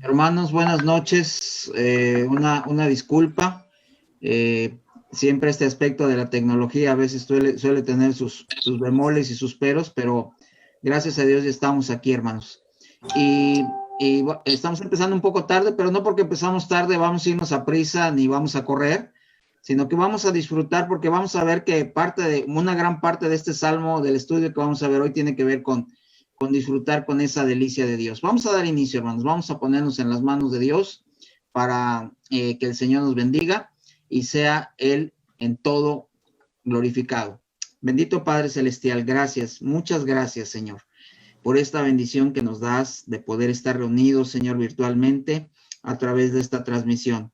Hermanos, buenas noches. Una disculpa. Siempre este aspecto de la tecnología a veces suele tener sus bemoles y sus peros, pero gracias a Dios ya estamos aquí, hermanos. Estamos empezando un poco tarde, pero no porque empezamos tarde vamos a irnos a prisa ni vamos a correr, sino que vamos a disfrutar porque vamos a ver que una gran parte de este salmo del estudio que vamos a ver hoy tiene que ver con disfrutar con esa delicia de Dios. Vamos a dar inicio, hermanos. Vamos a ponernos en las manos de Dios para que el Señor nos bendiga y sea Él en todo glorificado. Bendito Padre Celestial, gracias, muchas gracias, Señor, por esta bendición que nos das de poder estar reunidos, Señor, virtualmente a través de esta transmisión.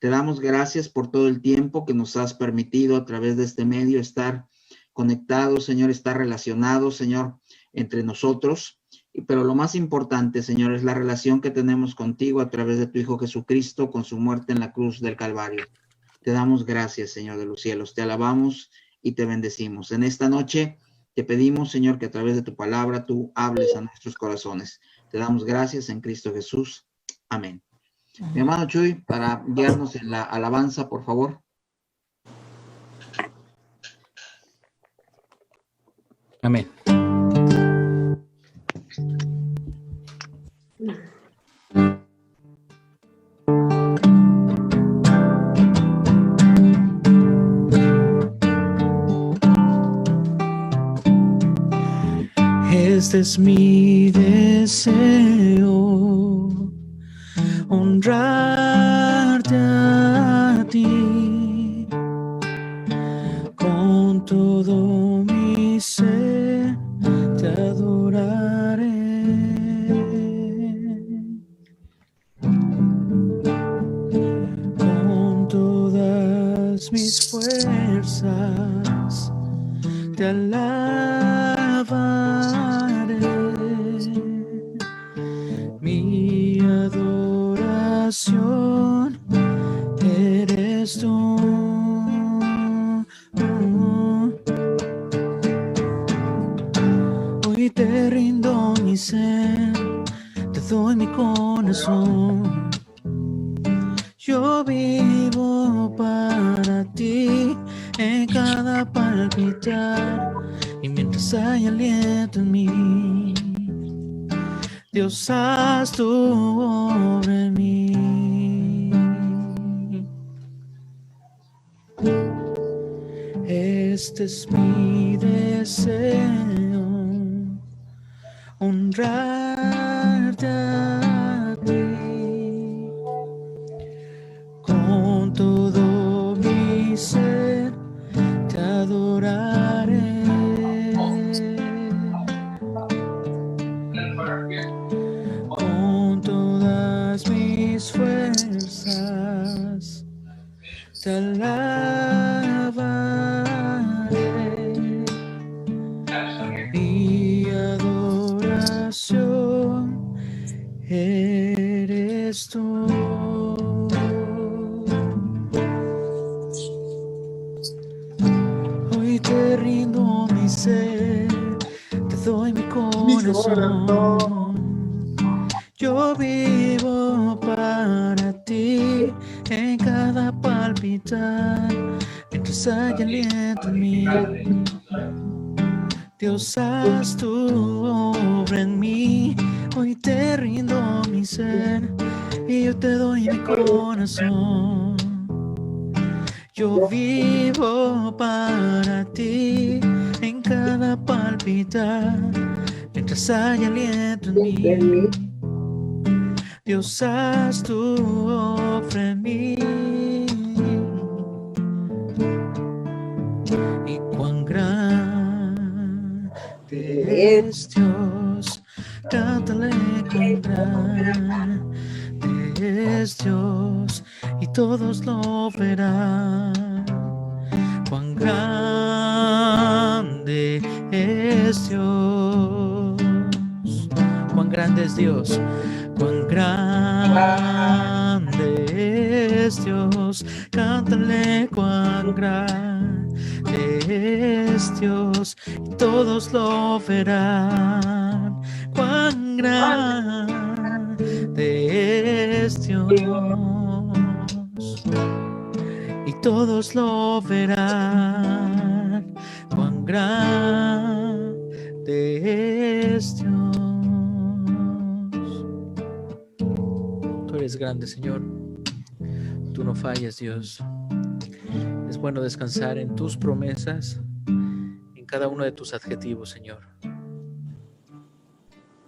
Te damos gracias por todo el tiempo que nos has permitido a través de este medio estar conectados, Señor, estar relacionados, Señor, entre nosotros. Pero lo más importante, Señor, es la relación que tenemos contigo a través de tu Hijo Jesucristo con su muerte en la cruz del Calvario. Te damos gracias, Señor de los cielos. Te alabamos y te bendecimos. En esta noche te pedimos, Señor, que a través de tu palabra tú hables a nuestros corazones. Te damos gracias en Cristo Jesús. Amén. Mi hermano Chuy, para guiarnos en la alabanza, por favor. Amén. Este es mi deseo, honrarte a ti con todo mi ser, te adoraré. Con todas mis fuerzas, te alabaré. Mi adoración eres tú. Hoy te rindo mi ser, te doy mi corazón. Yo vivo para ti en cada palpitar, y mientras hay aliento en mí, Dios, haz tu obra en mí. Este es mi deseo, honrarte a ti con todo mi ser, te adoraré. Con todas mis fuerzas, te alabaré. Mi adoración eres tú. Hoy te rindo mi ser, te doy mi corazón. Yo vivo para ti en cada palpitar, mientras hay aliento en mí. Dios, haz tu obra en mí. Hoy te rindo mi ser y yo te doy mi corazón. Yo vivo para ti en cada palpitar, mientras hay aliento en mí. Dios, haz tu obra en mí. Y cuán grande es Dios, cántale cuán grande es Dios, y todos lo verán. Cuán grande es Dios, cuán grande es Dios, cuán grande es Dios, cántale cuán grande es Dios, y todos lo verán. Cuán grande es Dios, y todos lo verán, cuán grande es Dios. Tú eres grande, Señor. Tú no fallas, Dios. Es bueno descansar en tus promesas, en cada uno de tus adjetivos, Señor.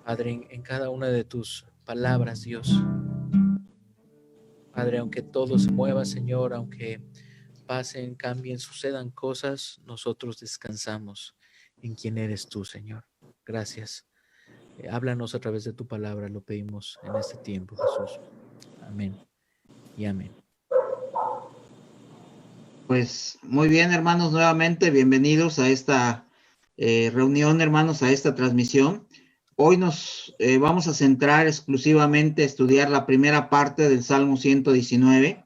Padre, en cada una de tus palabras, Dios. Padre, aunque todo se mueva, Señor, aunque pasen, cambien, sucedan cosas, nosotros descansamos en quien eres tú, Señor. Gracias. Háblanos a través de tu palabra, lo pedimos en este tiempo, Jesús. Amén y amén. Pues muy bien, hermanos, nuevamente bienvenidos a esta reunión, hermanos, a esta transmisión. Hoy nos vamos a centrar exclusivamente a estudiar la primera parte del Salmo 119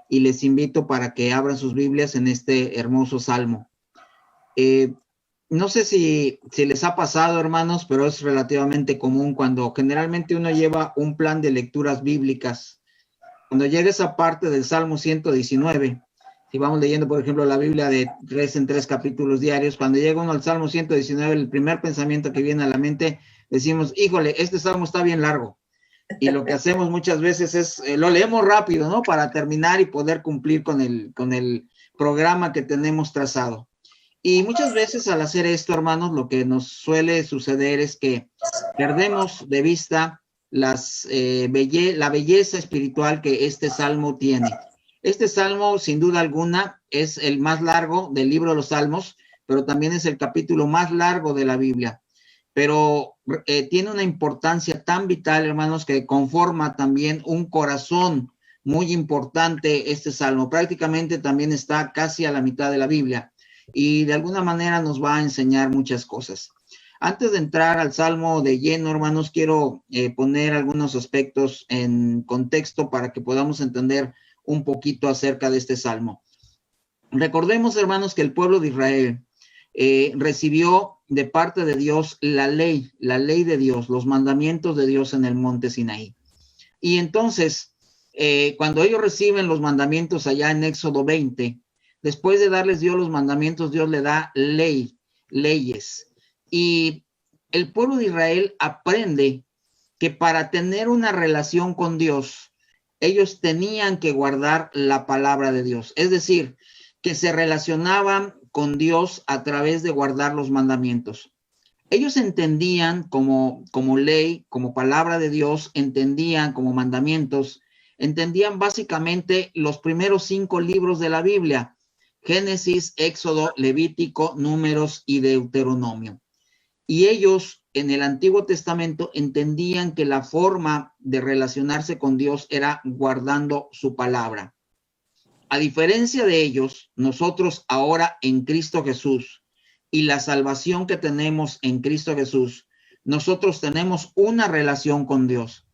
y les invito para que abran sus Biblias en este hermoso Salmo. No sé si les ha pasado, hermanos, pero es relativamente común cuando generalmente uno lleva un plan de lecturas bíblicas. Cuando llega esa parte del Salmo 119, si vamos leyendo, por ejemplo, la Biblia de 3 en 3 capítulos diarios, cuando llega uno al Salmo 119, el primer pensamiento que viene a la mente, decimos, híjole, este Salmo está bien largo. Y lo que hacemos muchas veces es, lo leemos rápido, ¿no? Para terminar y poder cumplir con el programa que tenemos trazado. Y muchas veces al hacer esto, hermanos, lo que nos suele suceder es que perdemos de vista la belleza espiritual que este Salmo tiene. Este Salmo, sin duda alguna, es el más largo del libro de los Salmos, pero también es el capítulo más largo de la Biblia. Pero tiene una importancia tan vital, hermanos, que conforma también un corazón muy importante este Salmo. Prácticamente también está casi a la mitad de la Biblia y de alguna manera nos va a enseñar muchas cosas. Antes de entrar al Salmo de lleno, hermanos, quiero poner algunos aspectos en contexto para que podamos entender un poquito acerca de este Salmo. Recordemos, hermanos, que el pueblo de Israel recibió de parte de Dios la ley de Dios, los mandamientos de Dios en el monte Sinaí. Y entonces, cuando ellos reciben los mandamientos allá en Éxodo 20, después de darles Dios los mandamientos, Dios le da leyes. Y el pueblo de Israel aprende que para tener una relación con Dios, ellos tenían que guardar la palabra de Dios. Es decir, que se relacionaban con Dios a través de guardar los mandamientos. Ellos entendían como ley, como palabra de Dios, entendían como mandamientos, entendían básicamente los primeros 5 libros de la Biblia: Génesis, Éxodo, Levítico, Números y Deuteronomio. Y ellos en el Antiguo Testamento entendían que la forma de relacionarse con Dios era guardando su palabra. A diferencia de ellos, nosotros ahora en Cristo Jesús y la salvación que tenemos en Cristo Jesús, nosotros tenemos una relación con Dios.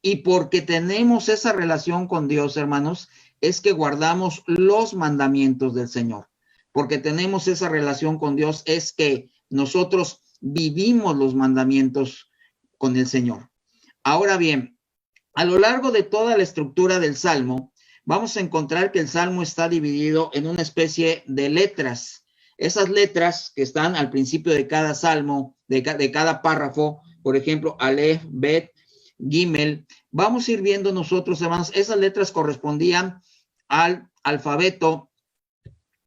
Y porque tenemos esa relación con Dios, hermanos, es que guardamos los mandamientos del Señor. Porque tenemos esa relación con Dios, es que nosotros vivimos los mandamientos con el Señor. Ahora bien, a lo largo de toda la estructura del Salmo, vamos a encontrar que el Salmo está dividido en una especie de letras. Esas letras que están al principio de cada Salmo, de cada párrafo, por ejemplo, Aleph, Bet, Gimel, vamos a ir viendo nosotros, hermanos, esas letras correspondían al alfabeto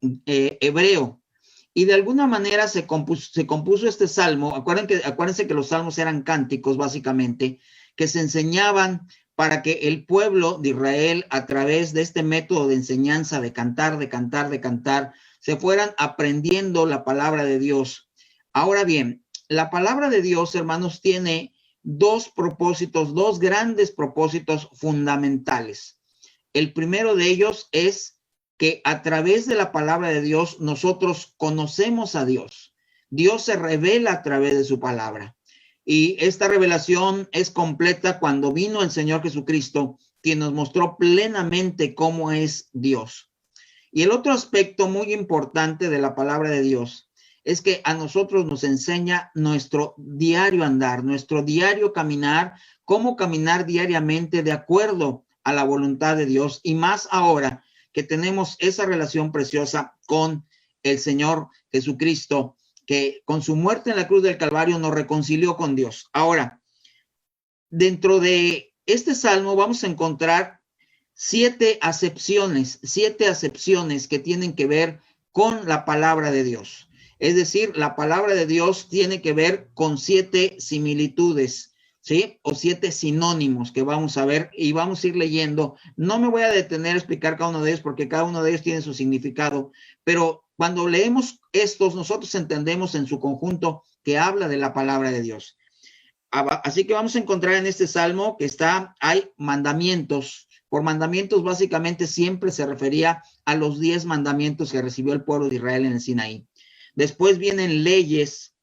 hebreo. Y de alguna manera se compuso este Salmo. Acuérdense que los salmos eran cánticos, básicamente, que se enseñaban para que el pueblo de Israel, a través de este método de enseñanza, de cantar, se fueran aprendiendo la palabra de Dios. Ahora bien, la palabra de Dios, hermanos, tiene dos grandes propósitos fundamentales. El primero de ellos es que a través de la palabra de Dios nosotros conocemos a Dios. Dios se revela a través de su palabra. Y esta revelación es completa cuando vino el Señor Jesucristo, quien nos mostró plenamente cómo es Dios. Y el otro aspecto muy importante de la palabra de Dios es que a nosotros nos enseña nuestro diario andar, nuestro diario caminar, cómo caminar diariamente de acuerdo a la voluntad de Dios, y más ahora que tenemos esa relación preciosa con el Señor Jesucristo, que con su muerte en la cruz del Calvario nos reconcilió con Dios. Ahora, dentro de este salmo vamos a encontrar 7 acepciones que tienen que ver con la palabra de Dios. Es decir, la palabra de Dios tiene que ver con 7 similitudes, ¿sí? O 7 sinónimos que vamos a ver y vamos a ir leyendo. No me voy a detener a explicar cada uno de ellos porque cada uno de ellos tiene su significado, pero cuando leemos estos, nosotros entendemos en su conjunto que habla de la palabra de Dios. Así que vamos a encontrar en este salmo que hay mandamientos. Por mandamientos básicamente siempre se refería a los 10 mandamientos que recibió el pueblo de Israel en el Sinaí. Después vienen leyes,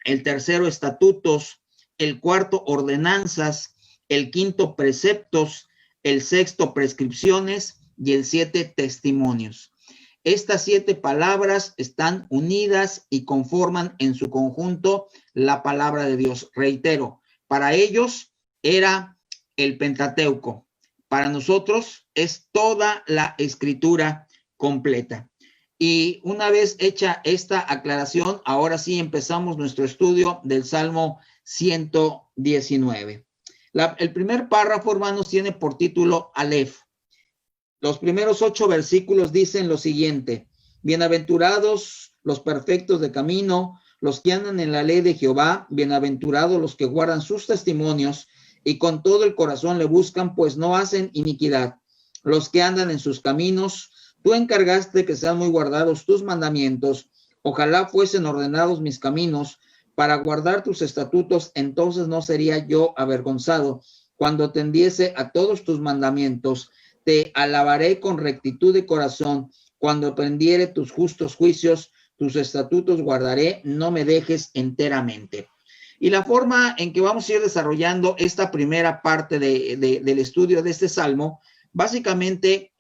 el tercero estatutos, el cuarto ordenanzas, el quinto preceptos, el sexto prescripciones y el 7 testimonios. Estas 7 palabras están unidas y conforman en su conjunto la palabra de Dios. Reitero, para ellos era el Pentateuco. Para nosotros es toda la escritura completa. Y una vez hecha esta aclaración, ahora sí empezamos nuestro estudio del Salmo 119. El primer párrafo, hermanos, tiene por título Aleph. Los primeros 8 versículos dicen lo siguiente: bienaventurados los perfectos de camino, los que andan en la ley de Jehová, bienaventurados los que guardan sus testimonios y con todo el corazón le buscan, pues no hacen iniquidad. Los que andan en sus caminos, tú encargaste que sean muy guardados tus mandamientos. Ojalá fuesen ordenados mis caminos para guardar tus estatutos, entonces no sería yo avergonzado cuando atendiese a todos tus mandamientos. Te alabaré con rectitud de corazón cuando aprendiere tus justos juicios, tus estatutos guardaré, no me dejes enteramente. Y la forma en que vamos a ir desarrollando esta primera parte del estudio de este salmo, básicamente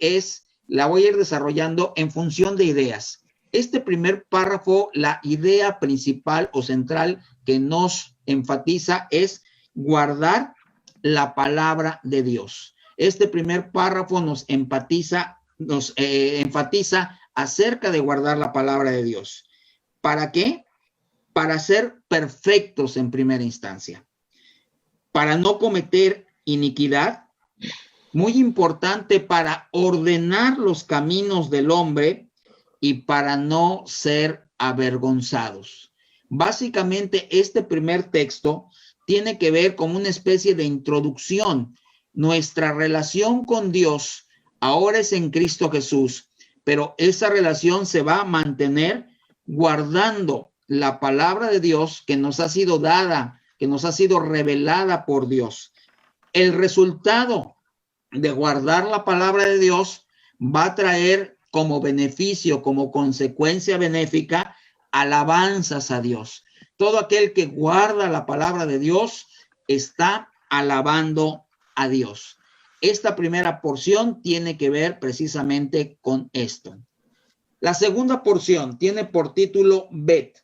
la voy a ir desarrollando en función de ideas. Este primer párrafo, la idea principal o central que nos enfatiza es guardar la palabra de Dios. Este primer párrafo nos enfatiza acerca de guardar la palabra de Dios. ¿Para qué? Para ser perfectos en primera instancia, para no cometer iniquidad, muy importante para ordenar los caminos del hombre y para no ser avergonzados. Básicamente, este primer texto tiene que ver con una especie de introducción. Nuestra relación con Dios ahora es en Cristo Jesús, pero esa relación se va a mantener guardando la palabra de Dios que nos ha sido dada, que nos ha sido revelada por Dios. El resultado de guardar la palabra de Dios va a traer como beneficio, como consecuencia benéfica, alabanzas a Dios. Todo aquel que guarda la palabra de Dios está alabando a Dios. Esta primera porción tiene que ver precisamente con esto. La segunda porción tiene por título Bet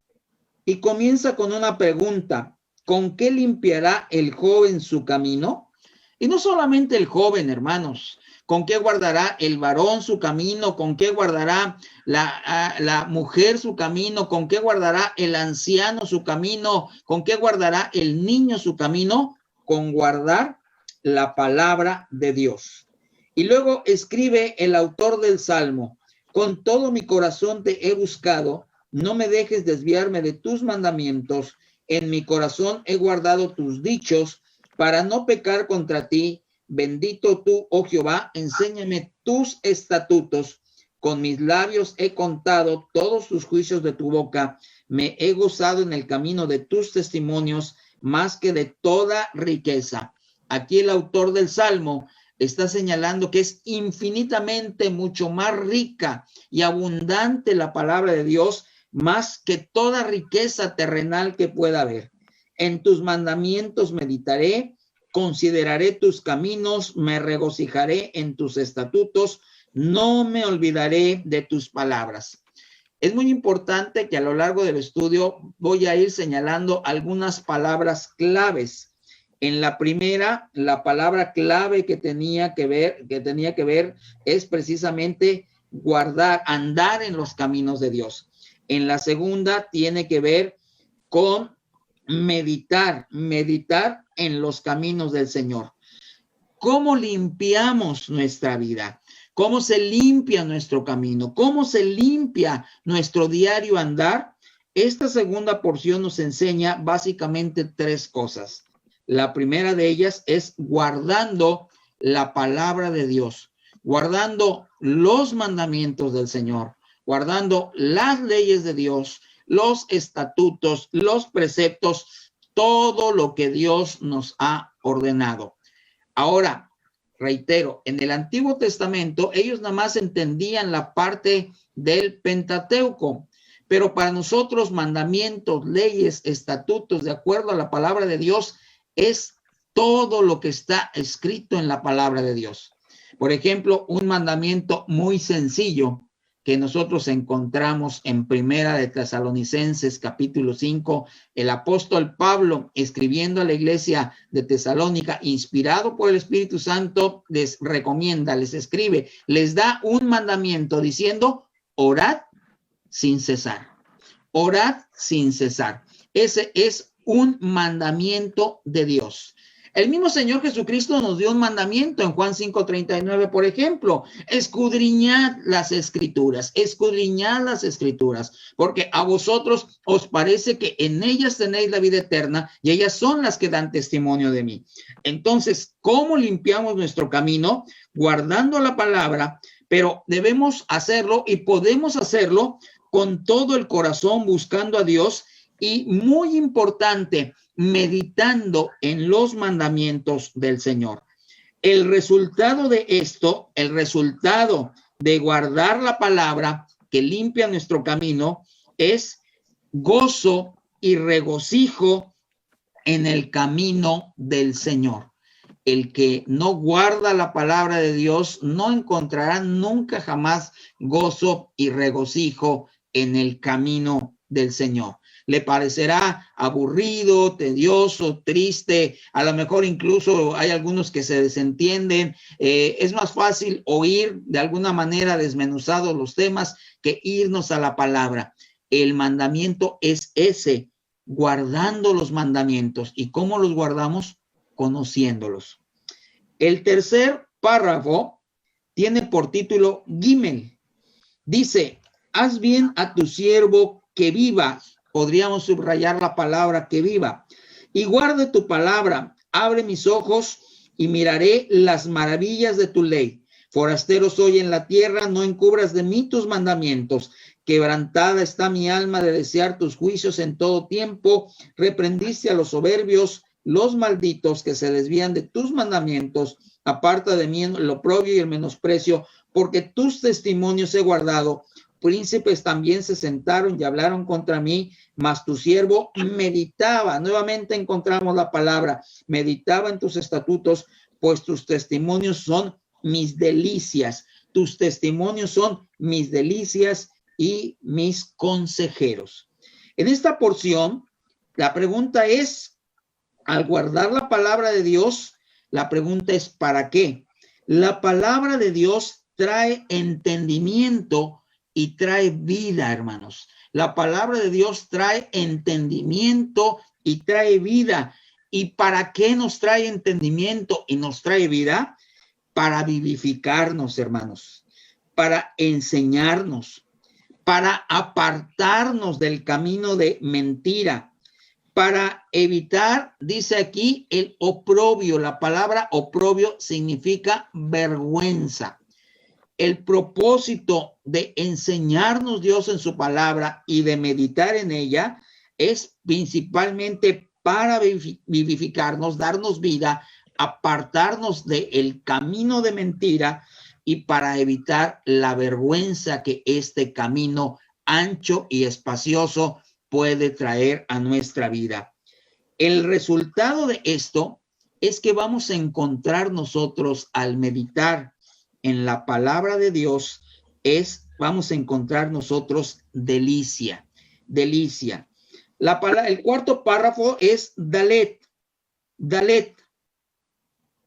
y comienza con una pregunta: ¿con qué limpiará el joven su camino? Y no solamente el joven, hermanos, ¿con qué guardará el varón su camino? ¿Con qué guardará la mujer su camino? ¿Con qué guardará el anciano su camino? ¿Con qué guardará el niño su camino? Con guardar la palabra de Dios. Y luego escribe el autor del Salmo: con todo mi corazón te he buscado, no me dejes desviarme de tus mandamientos, en mi corazón he guardado tus dichos, para no pecar contra ti. Bendito tú, oh Jehová, enséñame tus estatutos. Con mis labios he contado todos tus juicios de tu boca. Me he gozado en el camino de tus testimonios más que de toda riqueza. Aquí el autor del Salmo está señalando que es infinitamente mucho más rica y abundante la palabra de Dios, más que toda riqueza terrenal que pueda haber. En tus mandamientos meditaré, consideraré tus caminos, me regocijaré en tus estatutos, no me olvidaré de tus palabras. Es muy importante que a lo largo del estudio voy a ir señalando algunas palabras claves En la primera, la palabra clave que tenía que ver es precisamente guardar, andar en los caminos de Dios. En la segunda tiene que ver con meditar en los caminos del Señor. ¿Cómo limpiamos nuestra vida? ¿Cómo se limpia nuestro camino? ¿Cómo se limpia nuestro diario andar? Esta segunda porción nos enseña básicamente tres cosas. La primera de ellas es guardando la palabra de Dios, guardando los mandamientos del Señor, guardando las leyes de Dios, los estatutos, los preceptos, todo lo que Dios nos ha ordenado. Ahora, reitero, en el Antiguo Testamento ellos nada más entendían la parte del Pentateuco, pero para nosotros mandamientos, leyes, estatutos, de acuerdo a la palabra de Dios, es todo lo que está escrito en la palabra de Dios. Por ejemplo, un mandamiento muy sencillo que nosotros encontramos en Primera de Tesalonicenses, capítulo 5, el apóstol Pablo, escribiendo a la iglesia de Tesalónica, inspirado por el Espíritu Santo, les recomienda, les escribe, les da un mandamiento diciendo, orad sin cesar. Orad sin cesar. Ese es un mandamiento de Dios. El mismo Señor Jesucristo nos dio un mandamiento en Juan 5:39, por ejemplo, escudriñad las escrituras, porque a vosotros os parece que en ellas tenéis la vida eterna y ellas son las que dan testimonio de mí. Entonces, ¿cómo limpiamos nuestro camino? Guardando la palabra, pero debemos hacerlo y podemos hacerlo con todo el corazón, buscando a Dios y, muy importante, meditando en los mandamientos del Señor. El resultado de esto, el resultado de guardar la palabra que limpia nuestro camino, es gozo y regocijo en el camino del Señor. El que no guarda la palabra de Dios no encontrará nunca jamás gozo y regocijo en el camino del Señor. Le parecerá aburrido, tedioso, triste, a lo mejor incluso hay algunos que se desentienden. Es más fácil oír de alguna manera desmenuzados los temas que irnos a la palabra. El mandamiento es ese, guardando los mandamientos. ¿Y cómo los guardamos? Conociéndolos. El tercer párrafo tiene por título Gimel. Dice, haz bien a tu siervo que viva. Podríamos subrayar la palabra que viva. Y guarde tu palabra, abre mis ojos y miraré las maravillas de tu ley. Forastero soy en la tierra, no encubras de mí tus mandamientos. Quebrantada está mi alma de desear tus juicios en todo tiempo. Reprendiste a los soberbios, los malditos que se desvían de tus mandamientos. Aparta de mí el oprobio y el menosprecio, porque tus testimonios he guardado. Príncipes también se sentaron y hablaron contra mí, mas tu siervo meditaba. Nuevamente encontramos la palabra, meditaba en tus estatutos, pues tus testimonios son mis delicias. Tus testimonios son mis delicias y mis consejeros. En esta porción, la pregunta es, al guardar la palabra de Dios, la pregunta es, ¿para qué? La palabra de Dios trae entendimiento y trae vida, hermanos. La palabra de Dios trae entendimiento y trae vida. ¿Y para qué nos trae entendimiento y nos trae vida? Para vivificarnos, hermanos, para enseñarnos, para apartarnos del camino de mentira, para evitar, dice aquí, el oprobio. La palabra oprobio significa vergüenza. El propósito de enseñarnos Dios en su palabra y de meditar en ella es principalmente para vivificarnos, darnos vida, apartarnos del camino de mentira y para evitar la vergüenza que este camino ancho y espacioso puede traer a nuestra vida. El resultado de esto es que vamos a encontrar nosotros al meditar en la palabra de Dios, vamos a encontrar nosotros delicia. El cuarto párrafo es Dalet. Dalet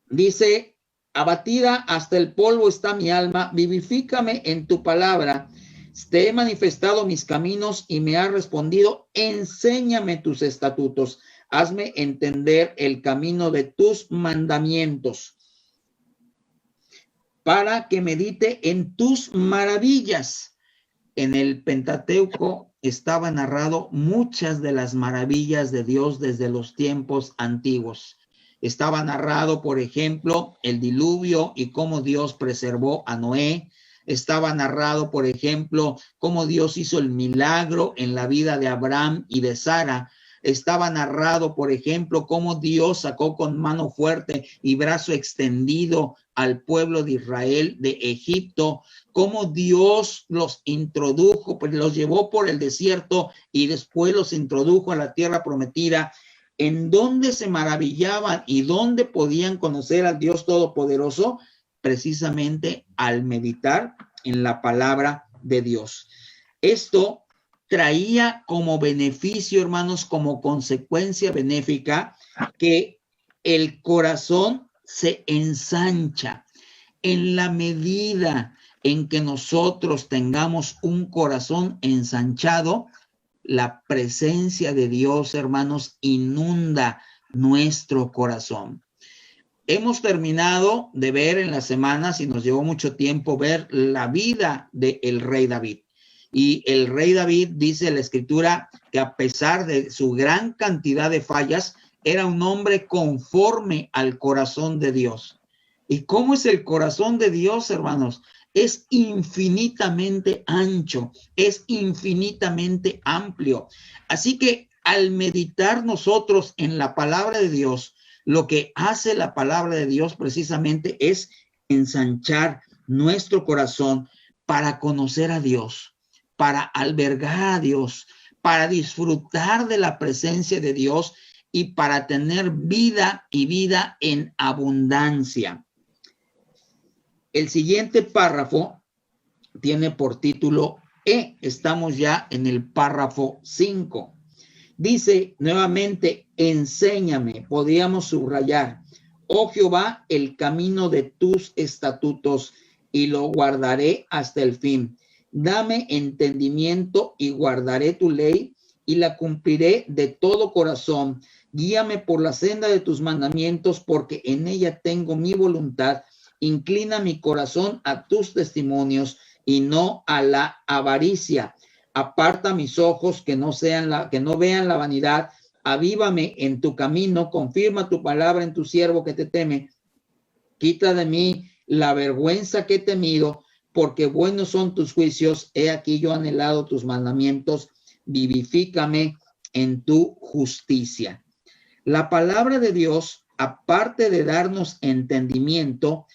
dice: abatida hasta el polvo está mi alma, vivifícame en tu palabra. Te he manifestado mis caminos y me has respondido: enséñame tus estatutos, hazme entender el camino de tus mandamientos, para que medite en tus maravillas. En el Pentateuco estaba narrado muchas de las maravillas de Dios desde los tiempos antiguos. Estaba narrado, por ejemplo, el diluvio y cómo Dios preservó a Noé. Estaba narrado, por ejemplo, cómo Dios hizo el milagro en la vida de Abraham y de Sara. Estaba narrado, por ejemplo, cómo Dios sacó con mano fuerte y brazo extendido al pueblo de Israel de Egipto, cómo Dios los introdujo, pues los llevó por el desierto y después los introdujo a la tierra prometida, en donde se maravillaban y donde podían conocer al Dios Todopoderoso, precisamente al meditar en la palabra de Dios. Esto traía como beneficio, hermanos, como consecuencia benéfica, que el corazón se ensancha. En la medida en que nosotros tengamos un corazón ensanchado, la presencia de Dios, hermanos, inunda nuestro corazón. Hemos terminado de ver en las semanas, y nos llevó mucho tiempo ver la vida del rey David. Y el rey David, dice la escritura, que a pesar de su gran cantidad de fallas, era un hombre conforme al corazón de Dios. ¿Y cómo es el corazón de Dios, hermanos? Es infinitamente ancho, es infinitamente amplio. Así que al meditar nosotros en la palabra de Dios, lo que hace la palabra de Dios precisamente es ensanchar nuestro corazón para conocer a Dios, para albergar a Dios, para disfrutar de la presencia de Dios y para tener vida y vida en abundancia. El siguiente párrafo tiene por título E. Estamos ya en el párrafo 5. Dice nuevamente: enséñame. Podríamos subrayar: oh Jehová, el camino de tus estatutos, y lo guardaré hasta el fin. Dame entendimiento y guardaré tu ley y la cumpliré de todo corazón. Guíame por la senda de tus mandamientos, porque en ella tengo mi voluntad. Inclina mi corazón a tus testimonios y no a la avaricia. Aparta mis ojos que no vean la vanidad. Avívame en tu camino. Confirma tu palabra en tu siervo que te teme. Quita de mí la vergüenza que he temido, porque buenos son tus juicios. He aquí yo anhelado tus mandamientos. Vivifícame en tu justicia. La palabra de Dios, aparte de darnos entendimiento,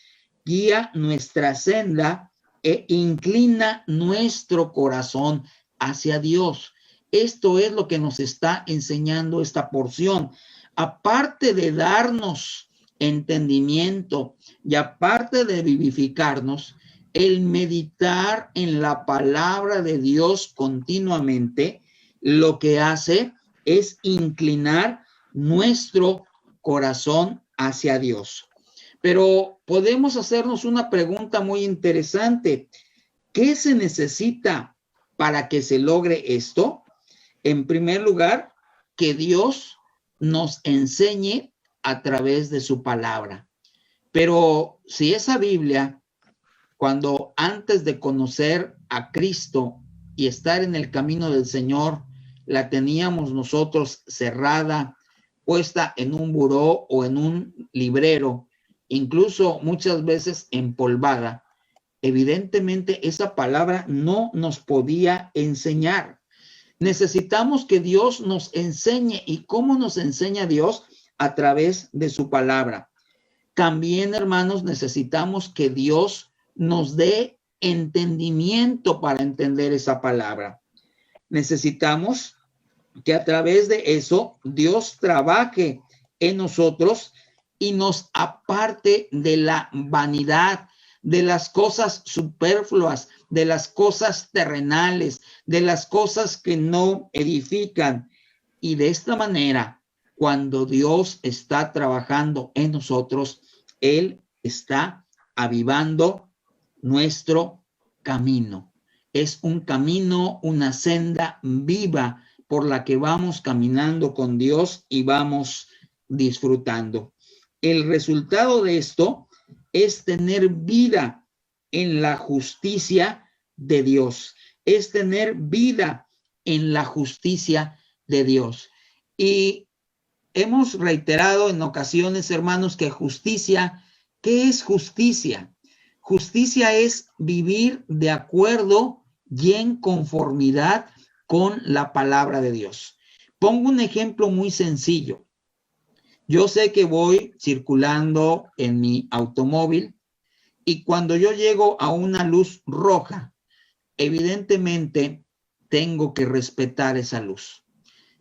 guía nuestra senda e inclina nuestro corazón hacia Dios. Esto es lo que nos está enseñando esta porción. Aparte de darnos entendimiento y aparte de vivificarnos, el meditar en la palabra de Dios continuamente, lo que hace es inclinar nuestro corazón hacia Dios. Pero podemos hacernos una pregunta muy interesante. ¿Qué se necesita para que se logre esto? En primer lugar, que Dios nos enseñe a través de su palabra. Pero si esa Biblia, cuando antes de conocer a Cristo y estar en el camino del Señor, la teníamos nosotros cerrada, puesta en un buró o en un librero, incluso muchas veces empolvada, evidentemente esa palabra no nos podía enseñar. Necesitamos que Dios nos enseñe. ¿Y cómo nos enseña Dios? A través de su palabra. También, hermanos, necesitamos que Dios nos dé entendimiento para entender esa palabra. Necesitamos que a través de eso Dios trabaje en nosotros y nos aparte de la vanidad, de las cosas superfluas, de las cosas terrenales, de las cosas que no edifican. Y de esta manera cuando Dios está trabajando en nosotros, Él está avivando nuestro camino. Es un camino, una senda viva por la que vamos caminando con Dios y vamos disfrutando. El resultado de esto es tener vida en la justicia de Dios, es tener vida en la justicia de Dios. Y hemos reiterado en ocasiones, hermanos, que justicia, ¿qué es justicia? Justicia es vivir de acuerdo y en conformidad con la palabra de Dios. Pongo un ejemplo muy sencillo. Yo sé que voy circulando en mi automóvil y cuando yo llego a una luz roja, evidentemente tengo que respetar esa luz.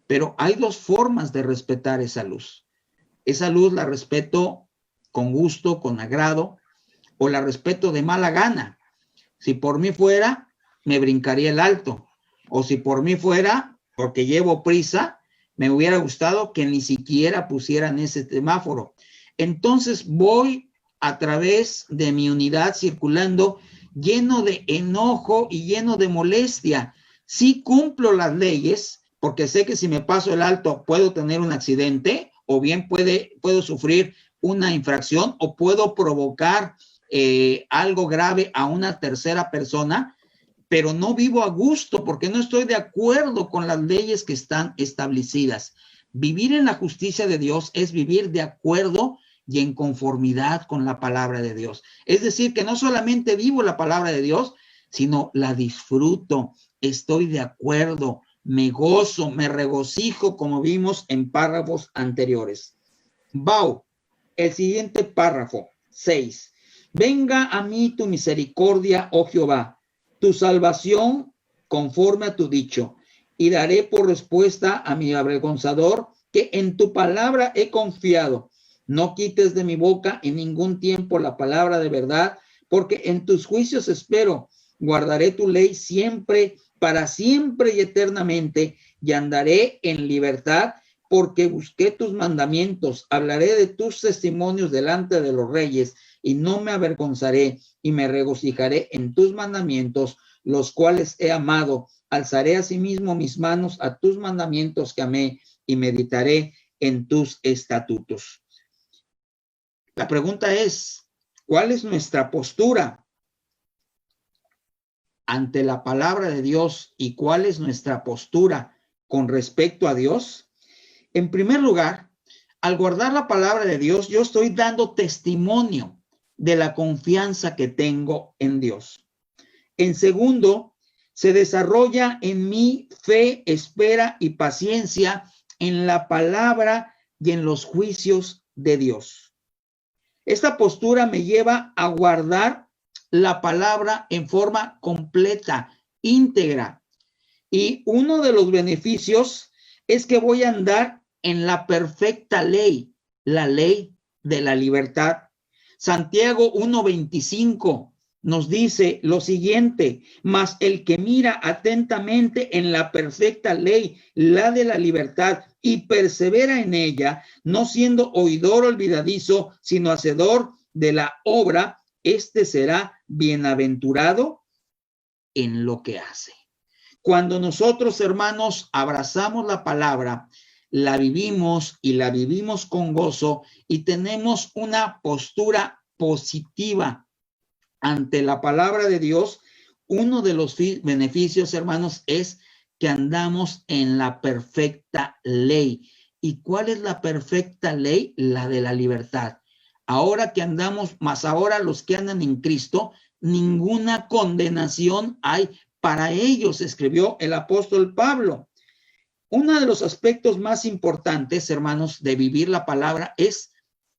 Pero hay dos formas de respetar esa luz. Esa luz la respeto con gusto, con agrado, o la respeto de mala gana. Si por mí fuera, me brincaría el alto. O si por mí fuera, porque llevo prisa, me hubiera gustado que ni siquiera pusieran ese semáforo. Entonces voy a través de mi unidad circulando lleno de enojo y lleno de molestia. Sí cumplo las leyes, porque sé que si me paso el alto puedo tener un accidente, o bien puedo sufrir una infracción, o puedo provocar algo grave a una tercera persona, pero no vivo a gusto porque no estoy de acuerdo con las leyes que están establecidas. Vivir en la justicia de Dios es vivir de acuerdo y en conformidad con la palabra de Dios. Es decir, que no solamente vivo la palabra de Dios, sino la disfruto, estoy de acuerdo, me gozo, me regocijo, como vimos en párrafos anteriores. Bau, el siguiente párrafo, 6. Venga a mí tu misericordia, oh Jehová, tu salvación conforme a tu dicho, y daré por respuesta a mi avergonzador que en tu palabra he confiado. No quites de mi boca en ningún tiempo la palabra de verdad, porque en tus juicios espero. Guardaré tu ley siempre, para siempre y eternamente, y andaré en libertad, porque busqué tus mandamientos. Hablaré de tus testimonios delante de los reyes, y no me avergonzaré, y me regocijaré en tus mandamientos, los cuales he amado. Alzaré asimismo mis manos a tus mandamientos que amé, y meditaré en tus estatutos. La pregunta es, ¿cuál es nuestra postura ante la palabra de Dios y cuál es nuestra postura con respecto a Dios? En primer lugar, al guardar la palabra de Dios, yo estoy dando testimonio de la confianza que tengo en Dios. En segundo, se desarrolla en mí fe, espera y paciencia en la palabra y en los juicios de Dios. Esta postura me lleva a guardar la palabra en forma completa, íntegra. Y uno de los beneficios es que voy a andar en la perfecta ley, la ley de la libertad. Santiago 1:25 nos dice lo siguiente: mas el que mira atentamente en la perfecta ley, la de la libertad, y persevera en ella, no siendo oidor olvidadizo, sino hacedor de la obra, este será bienaventurado en lo que hace. Cuando nosotros, hermanos, abrazamos la palabra, la vivimos y la vivimos con gozo y tenemos una postura positiva ante la palabra de Dios, uno de los beneficios, hermanos, es que andamos en la perfecta ley. ¿Y cuál es la perfecta ley? La de la libertad. Ahora que andamos, más ahora los que andan en Cristo, ninguna condenación hay para ellos, escribió el apóstol Pablo. Uno de los aspectos más importantes, hermanos, de vivir la palabra es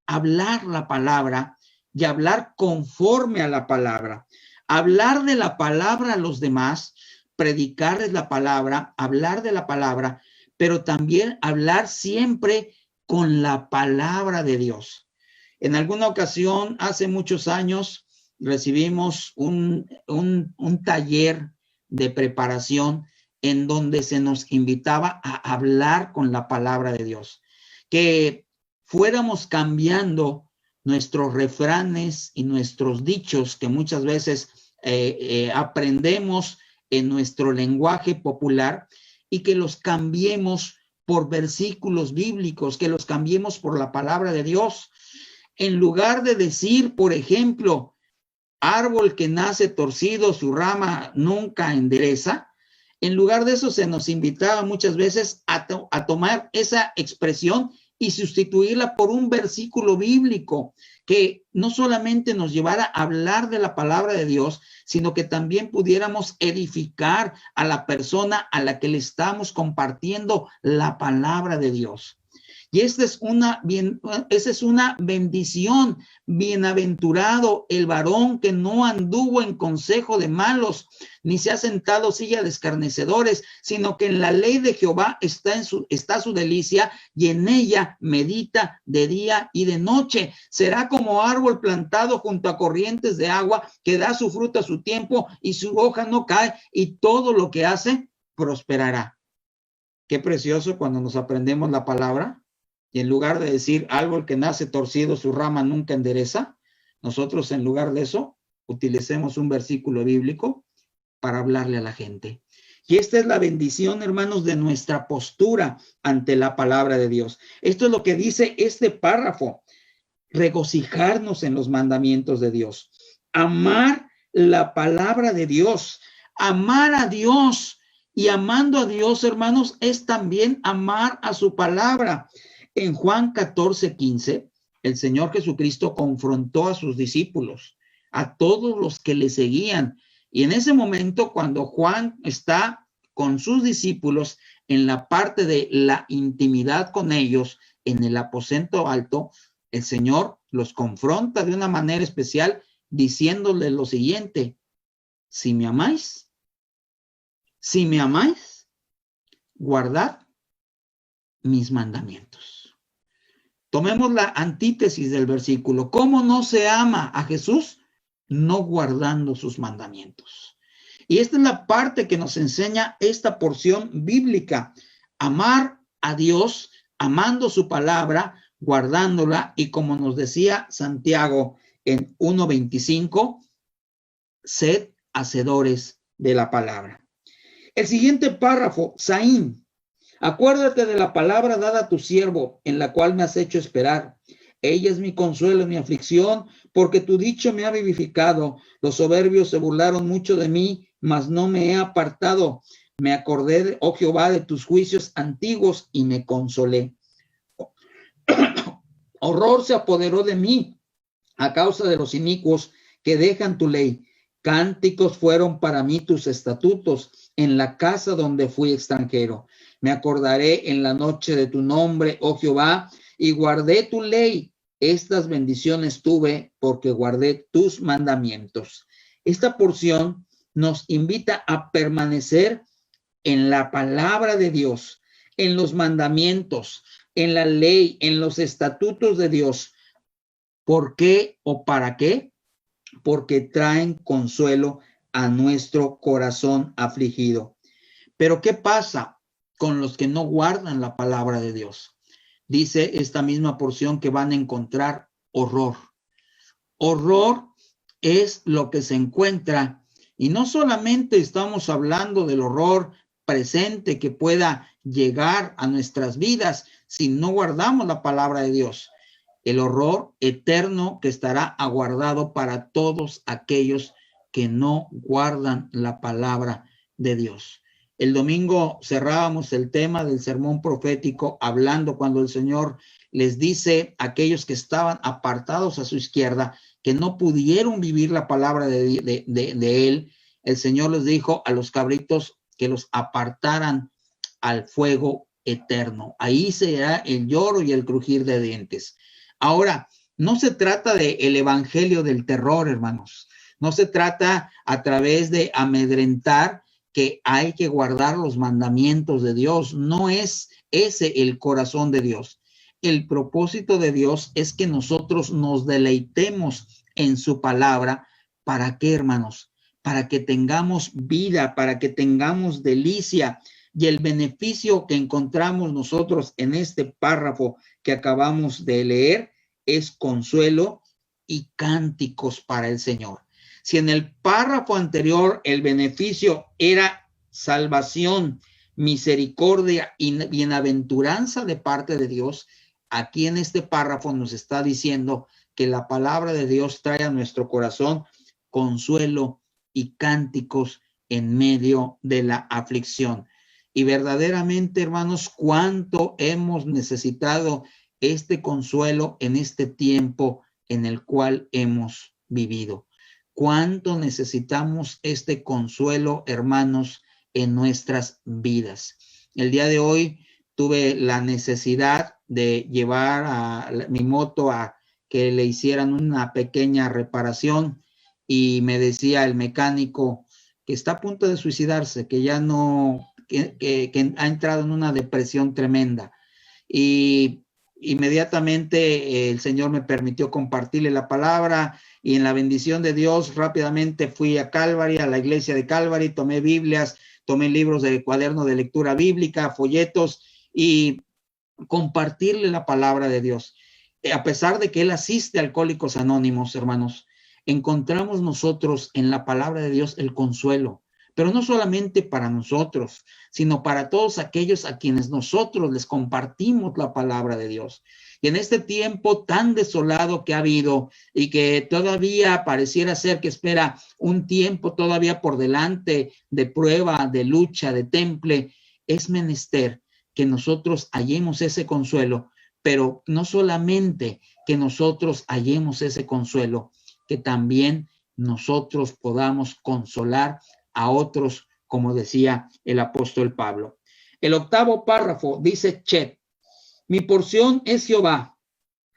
hablar la palabra y hablar conforme a la palabra. Hablar de la palabra a los demás, predicarles la palabra, hablar de la palabra, pero también hablar siempre con la palabra de Dios. En alguna ocasión, hace muchos años, recibimos un taller de preparación en donde se nos invitaba a hablar con la palabra de Dios. que fuéramos cambiando nuestros refranes y nuestros dichos que muchas veces aprendemos en nuestro lenguaje popular, y que los cambiemos por versículos bíblicos, que los cambiemos por la palabra de Dios. En lugar de decir, por ejemplo, árbol que nace torcido, su rama nunca endereza, en lugar de eso se nos invitaba muchas veces a tomar esa expresión y sustituirla por un versículo bíblico que no solamente nos llevara a hablar de la palabra de Dios, sino que también pudiéramos edificar a la persona a la que le estamos compartiendo la palabra de Dios. Y esa es una bendición. Bienaventurado el varón que no anduvo en consejo de malos, ni se ha sentado silla de escarnecedores, sino que en la ley de Jehová está su delicia, y en ella medita de día y de noche. Será como árbol plantado junto a corrientes de agua, que da su fruto a su tiempo, y su hoja no cae, y todo lo que hace prosperará. Qué precioso cuando nos aprendemos la palabra. Y en lugar de decir árbol que nace torcido, su rama nunca endereza, nosotros en lugar de eso utilicemos un versículo bíblico para hablarle a la gente. Y esta es la bendición, hermanos, de nuestra postura ante la palabra de Dios. Esto es lo que dice este párrafo: regocijarnos en los mandamientos de Dios, amar la palabra de Dios, amar a Dios. Y amando a Dios, hermanos, es también amar a su palabra. En Juan 14:15, el Señor Jesucristo confrontó a sus discípulos, a todos los que le seguían. Y en ese momento, cuando Juan está con sus discípulos en la parte de la intimidad con ellos, en el aposento alto, el Señor los confronta de una manera especial, diciéndoles lo siguiente: si me amáis, guardad mis mandamientos. Tomemos la antítesis del versículo. ¿Cómo no se ama a Jesús? No guardando sus mandamientos. Y esta es la parte que nos enseña esta porción bíblica: amar a Dios, amando su palabra, guardándola, y como nos decía Santiago en 1:25, sed hacedores de la palabra. El siguiente párrafo, Saín. Acuérdate de la palabra dada a tu siervo, en la cual me has hecho esperar. Ella es mi consuelo en mi aflicción, porque tu dicho me ha vivificado. Los soberbios se burlaron mucho de mí, mas no me he apartado. Me acordé, oh Jehová, de tus juicios antiguos y me consolé. Horror se apoderó de mí a causa de los inicuos que dejan tu ley. Cánticos fueron para mí tus estatutos en la casa donde fui extranjero. Me acordaré en la noche de tu nombre, oh Jehová, y guardé tu ley. Estas bendiciones tuve porque guardé tus mandamientos. Esta porción nos invita a permanecer en la palabra de Dios, en los mandamientos, en la ley, en los estatutos de Dios. ¿Por qué o para qué? Porque traen consuelo a nuestro corazón afligido. Pero ¿qué pasa con los que no guardan la palabra de Dios? Dice esta misma porción que van a encontrar horror. Horror es lo que se encuentra, y no solamente estamos hablando del horror presente que pueda llegar a nuestras vidas si no guardamos la palabra de Dios. El horror eterno que estará aguardado para todos aquellos que no guardan la palabra de Dios. El domingo cerrábamos el tema del sermón profético hablando cuando el Señor les dice a aquellos que estaban apartados a su izquierda, que no pudieron vivir la palabra de Él. El Señor les dijo a los cabritos que los apartaran al fuego eterno. Ahí será el lloro y el crujir de dientes. Ahora, no se trata del evangelio del terror, hermanos. No se trata a través de amedrentar que hay que guardar los mandamientos de Dios. No es ese el corazón de Dios. El propósito de Dios es que nosotros nos deleitemos en su palabra. ¿Para qué, hermanos? Para que tengamos vida, para que tengamos delicia, Y el beneficio que encontramos nosotros en este párrafo que acabamos de leer es consuelo y cánticos para el Señor. Si en el párrafo anterior el beneficio era salvación, misericordia y bienaventuranza de parte de Dios, aquí en este párrafo nos está diciendo que la palabra de Dios trae a nuestro corazón consuelo y cánticos en medio de la aflicción. Y verdaderamente, hermanos, cuánto hemos necesitado este consuelo en este tiempo en el cual hemos vivido. Cuánto necesitamos este consuelo, hermanos, en nuestras vidas. El día de hoy tuve la necesidad de llevar a mi moto a que le hicieran una pequeña reparación y me decía el mecánico que está a punto de suicidarse, que ya no, que ha entrado en una depresión tremenda. Y inmediatamente el Señor me permitió compartirle la palabra y en la bendición de Dios rápidamente fui a Calvary, a la iglesia de Calvary, tomé Biblias, tomé libros de cuaderno de lectura bíblica, folletos y compartirle la palabra de Dios. A pesar de que él asiste a Alcohólicos Anónimos, hermanos, encontramos nosotros en la palabra de Dios el consuelo, pero no solamente para nosotros, sino para todos aquellos a quienes nosotros les compartimos la palabra de Dios. Y en este tiempo tan desolado que ha habido y que todavía pareciera ser que espera un tiempo todavía por delante de prueba, de lucha, de temple, es menester que nosotros hallemos ese consuelo, pero no solamente que nosotros hallemos ese consuelo, que también nosotros podamos consolar a otros, como decía el apóstol Pablo. El octavo párrafo dice Chet, mi porción es Jehová,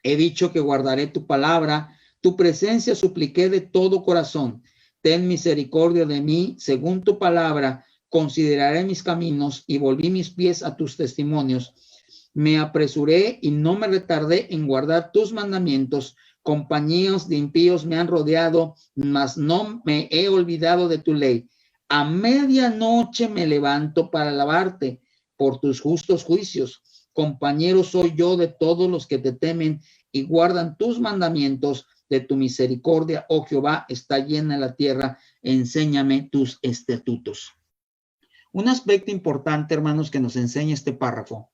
he dicho que guardaré tu palabra, tu presencia supliqué de todo corazón, ten misericordia de mí según tu palabra, consideraré mis caminos y volví mis pies a tus testimonios. Me apresuré y no me retardé en guardar tus mandamientos. Compañías de impíos me han rodeado, mas no me he olvidado de tu ley. A medianoche me levanto para alabarte por tus justos juicios. Compañero soy yo de todos los que te temen y guardan tus mandamientos. De tu misericordia, oh Jehová, está llena la tierra. Enséñame tus estatutos. Un aspecto importante, hermanos, que nos enseña este párrafo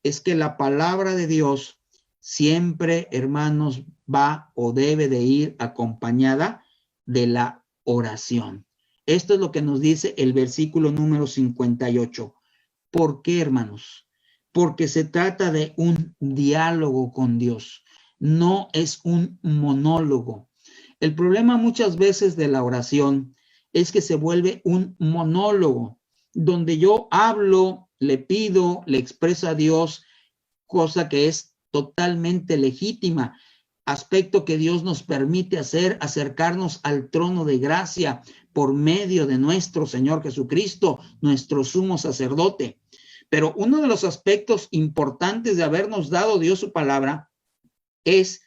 es que la palabra de Dios siempre, hermanos, va o debe de ir acompañada de la oración. Esto es lo que nos dice el versículo número 58. ¿Por qué, hermanos? Porque se trata de un diálogo con Dios, no es un monólogo. El problema muchas veces de la oración es que se vuelve un monólogo, donde yo hablo, le pido, le expreso a Dios, cosa que es totalmente legítima, aspecto que Dios nos permite hacer, acercarnos al trono de gracia por medio de nuestro Señor Jesucristo, nuestro sumo sacerdote. Pero uno de los aspectos importantes de habernos dado Dios su palabra es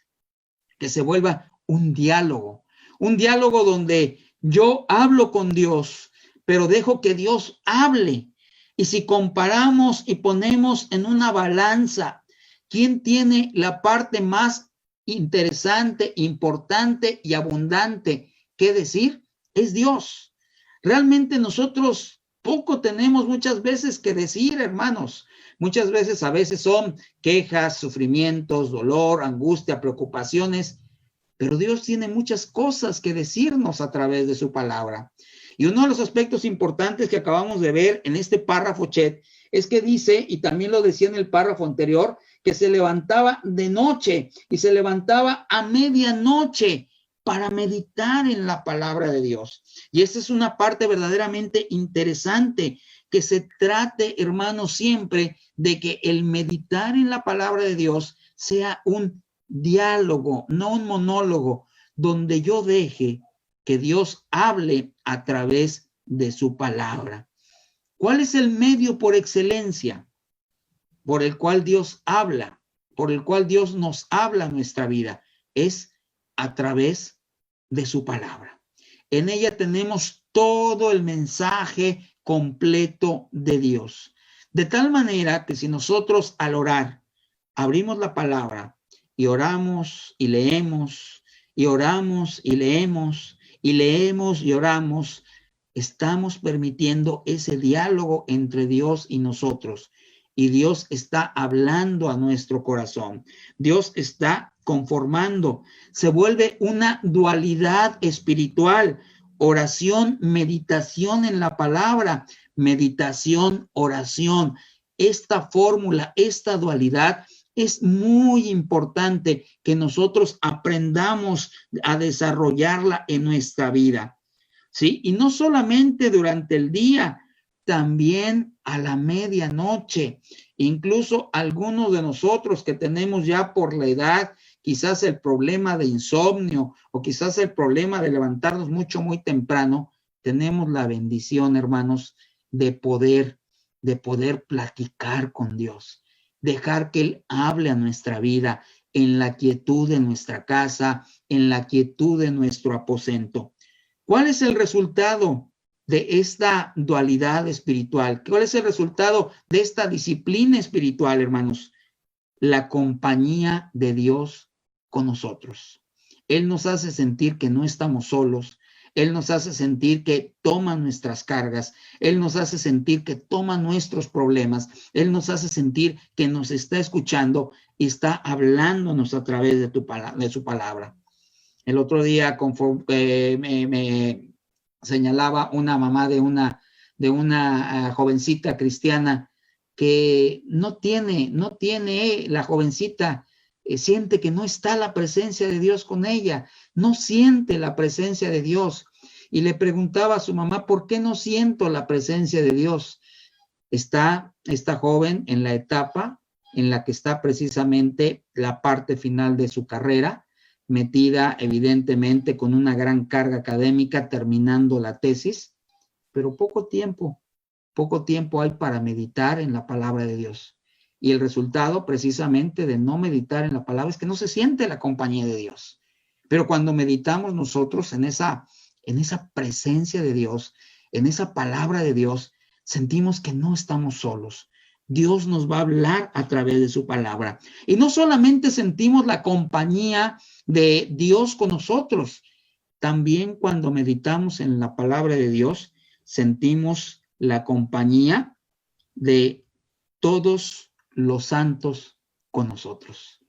que se vuelva un diálogo donde yo hablo con Dios, pero dejo que Dios hable. Y si comparamos y ponemos en una balanza, ¿quién tiene la parte más interesante, importante y abundante que decir? Es Dios. Realmente nosotros poco tenemos muchas veces que decir, hermanos. Muchas veces, a veces son quejas, sufrimientos, dolor, angustia, preocupaciones, pero Dios tiene muchas cosas que decirnos a través de su palabra. Y uno de los aspectos importantes que acabamos de ver en este párrafo, Chet, es que dice, y también lo decía en el párrafo anterior, que se levantaba de noche y se levantaba a medianoche para meditar en la palabra de Dios. Y esta es una parte verdaderamente interesante, que se trate, hermanos, siempre de que el meditar en la palabra de Dios sea un diálogo, no un monólogo, donde yo deje que Dios hable a través de su palabra. ¿Cuál es el medio por excelencia por el cual Dios habla, por el cual Dios nos habla en nuestra vida? Es a través de su palabra. En ella tenemos todo el mensaje completo de Dios. De tal manera que si nosotros al orar abrimos la palabra y oramos y leemos y oramos y leemos y leemos y oramos, estamos permitiendo ese diálogo entre Dios y nosotros. Y Dios está hablando a nuestro corazón. Dios está conformando. Se vuelve una dualidad espiritual. Oración, meditación en la palabra. Meditación, oración. Esta fórmula, esta dualidad es muy importante que nosotros aprendamos a desarrollarla en nuestra vida. ¿Sí? Y no solamente durante el día, también a la medianoche. Incluso algunos de nosotros que tenemos ya por la edad, quizás el problema de insomnio o quizás el problema de levantarnos muy temprano, tenemos la bendición, hermanos, de poder platicar con Dios, dejar que Él hable a nuestra vida en la quietud de nuestra casa, en la quietud de nuestro aposento. ¿Cuál es el resultado de esta dualidad espiritual? ¿Cuál es el resultado de esta disciplina espiritual, hermanos? La compañía de Dios con nosotros. Él nos hace sentir que no estamos solos. Él nos hace sentir que toma nuestras cargas. Él nos hace sentir que toma nuestros problemas. Él nos hace sentir que nos está escuchando y está hablándonos a través de su palabra. El otro día me señalaba una mamá de una jovencita cristiana que no tiene la jovencita, siente que no está la presencia de Dios con ella, no siente la presencia de Dios. Y le preguntaba a su mamá, ¿por qué no siento la presencia de Dios? Está esta joven en la etapa en la que está precisamente la parte final de su carrera, metida evidentemente con una gran carga académica, terminando la tesis, pero poco tiempo hay para meditar en la palabra de Dios. Y el resultado precisamente de no meditar en la palabra es que no se siente la compañía de Dios. Pero cuando meditamos nosotros en esa presencia de Dios, en esa palabra de Dios, sentimos que no estamos solos. Dios nos va a hablar a través de su palabra. Y no solamente sentimos la compañía de Dios con nosotros, también cuando meditamos en la palabra de Dios, sentimos la compañía de todos los santos con nosotros.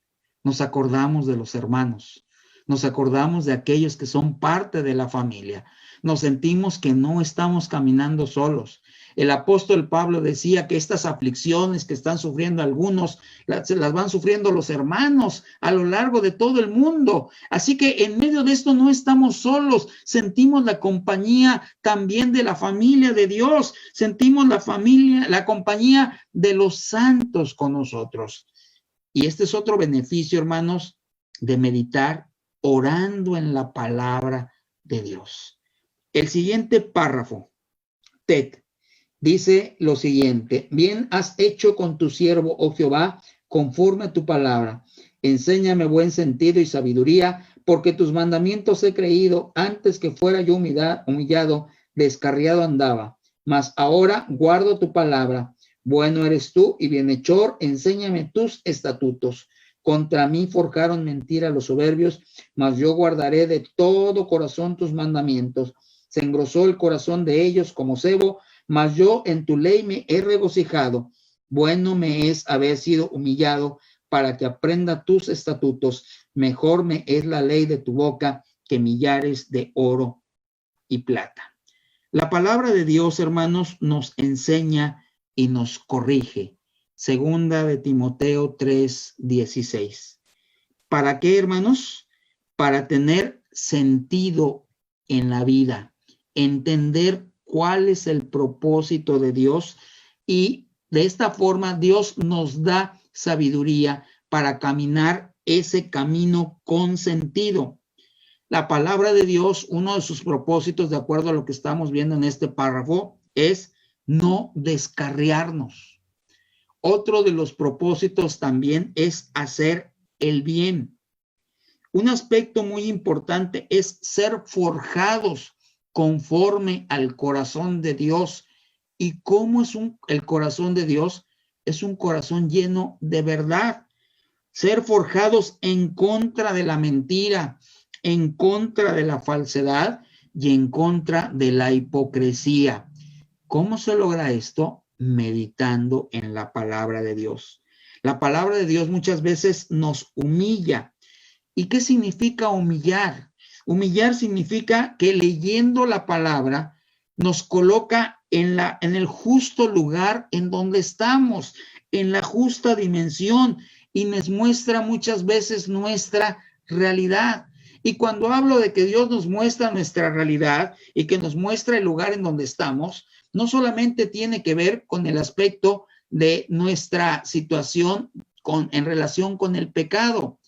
Nos acordamos de los hermanos, nos acordamos de aquellos que son parte de la familia. Nos sentimos que no estamos caminando solos. El apóstol Pablo decía que estas aflicciones que están sufriendo algunos, las van sufriendo los hermanos a lo largo de todo el mundo. Así que en medio de esto no estamos solos, sentimos la compañía también de la familia de Dios, sentimos la compañía de los santos con nosotros. Y este es otro beneficio, hermanos, de meditar orando en la palabra de Dios. El siguiente párrafo, Tet, dice lo siguiente: bien has hecho con tu siervo, oh Jehová, conforme a tu palabra. Enséñame buen sentido y sabiduría, porque tus mandamientos he creído. Antes que fuera yo humillado, descarriado andaba. Mas ahora guardo tu palabra. Bueno eres tú y bienhechor, enséñame tus estatutos. Contra mí forjaron mentira los soberbios, mas yo guardaré de todo corazón tus mandamientos. Se engrosó el corazón de ellos como sebo, mas yo en tu ley me he regocijado. Bueno me es haber sido humillado para que aprenda tus estatutos. Mejor me es la ley de tu boca que millares de oro y plata. La palabra de Dios, hermanos, nos enseña y nos corrige. Segunda de Timoteo 3:16. ¿Para qué, hermanos? Para tener sentido en la vida, entender cuál es el propósito de Dios, y de esta forma Dios nos da sabiduría para caminar ese camino con sentido. La palabra de Dios, uno de sus propósitos, de acuerdo a lo que estamos viendo en este párrafo, es no descarriarnos. Otro de los propósitos también es hacer el bien. Un aspecto muy importante es ser forjados conforme al corazón de Dios, ¿Y cómo es el corazón de Dios? Es un corazón lleno de verdad. Ser forjados en contra de la mentira, en contra de la falsedad y en contra de la hipocresía. ¿Cómo se logra esto? Meditando en la palabra de Dios. La palabra de Dios muchas veces nos humilla. ¿Y qué significa humillar? Humillar significa que leyendo la palabra nos coloca en el justo lugar en donde estamos, en la justa dimensión, y nos muestra muchas veces nuestra realidad. Y cuando hablo de que Dios nos muestra nuestra realidad y que nos muestra el lugar en donde estamos, no solamente tiene que ver con el aspecto de nuestra situación en relación con el pecado,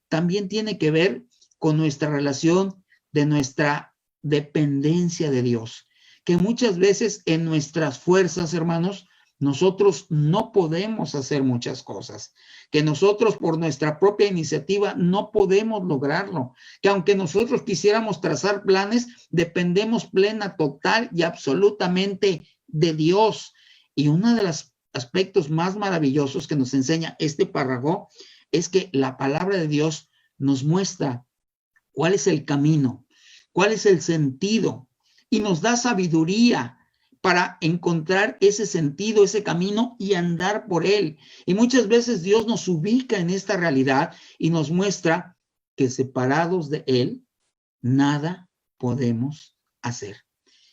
también tiene que ver con nuestra relación de nuestra dependencia de Dios, que muchas veces en nuestras fuerzas, hermanos, nosotros no podemos hacer muchas cosas, que nosotros por nuestra propia iniciativa no podemos lograrlo, que aunque nosotros quisiéramos trazar planes, dependemos plena, total y absolutamente de Dios. Y uno de los aspectos más maravillosos que nos enseña este párrafo es que la palabra de Dios nos muestra cuál es el camino, cuál es el sentido, y nos da sabiduría para encontrar ese sentido, ese camino y andar por él. Y muchas veces Dios nos ubica en esta realidad y nos muestra que separados de él, nada podemos hacer.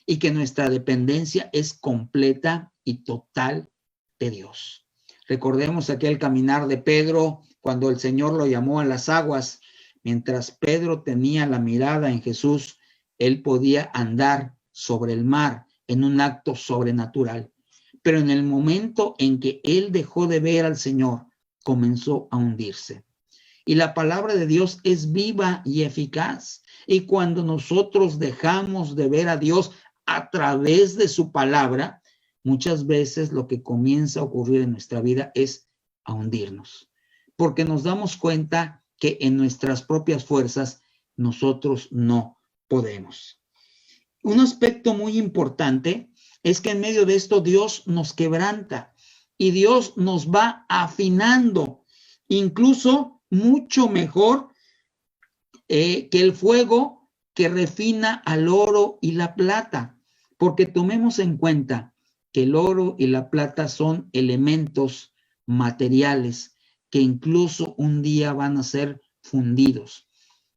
Y que nuestra dependencia es completa y total de Dios. Recordemos aquel caminar de Pedro cuando el Señor lo llamó a las aguas. Mientras Pedro tenía la mirada en Jesús, él podía andar sobre el mar en un acto sobrenatural. Pero en el momento en que él dejó de ver al Señor, comenzó a hundirse. Y la palabra de Dios es viva y eficaz. Y cuando nosotros dejamos de ver a Dios a través de su palabra, muchas veces lo que comienza a ocurrir en nuestra vida es a hundirnos. Porque nos damos cuenta que en nuestras propias fuerzas nosotros no podemos. Un aspecto muy importante es que en medio de esto Dios nos quebranta y Dios nos va afinando, incluso mucho mejor que el fuego que refina al oro y la plata, porque tomemos en cuenta que el oro y la plata son elementos materiales que incluso un día van a ser fundidos.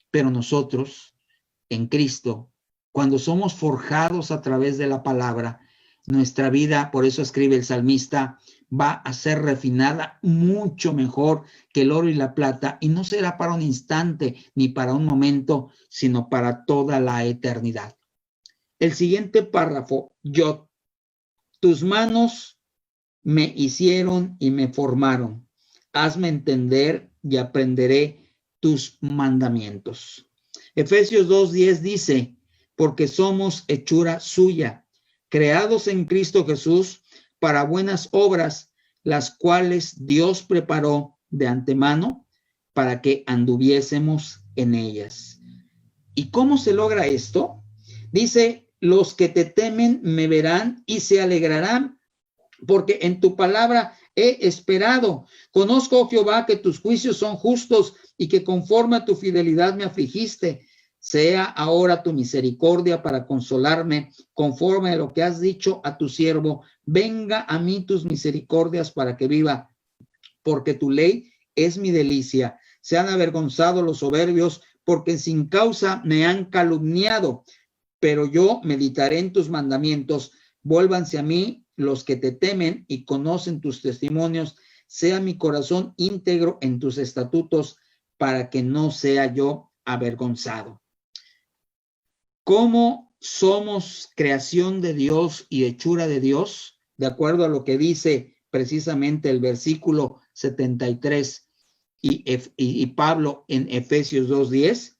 Pero nosotros, en Cristo, cuando somos forjados a través de la palabra, nuestra vida, por eso escribe el salmista, va a ser refinada mucho mejor que el oro y la plata, y no será para un instante ni para un momento, sino para toda la eternidad. El siguiente párrafo, Yod, tus manos me hicieron y me formaron. Hazme entender y aprenderé tus mandamientos. Efesios 2:10 dice, porque somos hechura suya, creados en Cristo Jesús para buenas obras, las cuales Dios preparó de antemano para que anduviésemos en ellas. ¿Y cómo se logra esto? Dice, los que te temen me verán y se alegrarán, porque en tu palabra he esperado. Conozco, oh Jehová, que tus juicios son justos y que conforme a tu fidelidad me afligiste. Sea ahora tu misericordia para consolarme, conforme a lo que has dicho a tu siervo. Venga a mí tus misericordias para que viva, porque tu ley es mi delicia. Sean avergonzados los soberbios, porque sin causa me han calumniado. Pero yo meditaré en tus mandamientos. Vuélvanse a mí los que te temen y conocen tus testimonios. Sea mi corazón íntegro en tus estatutos, para que no sea yo avergonzado. ¿Cómo somos creación de Dios y hechura de Dios? De acuerdo a lo que dice precisamente el versículo 73 y Pablo en Efesios 2:10,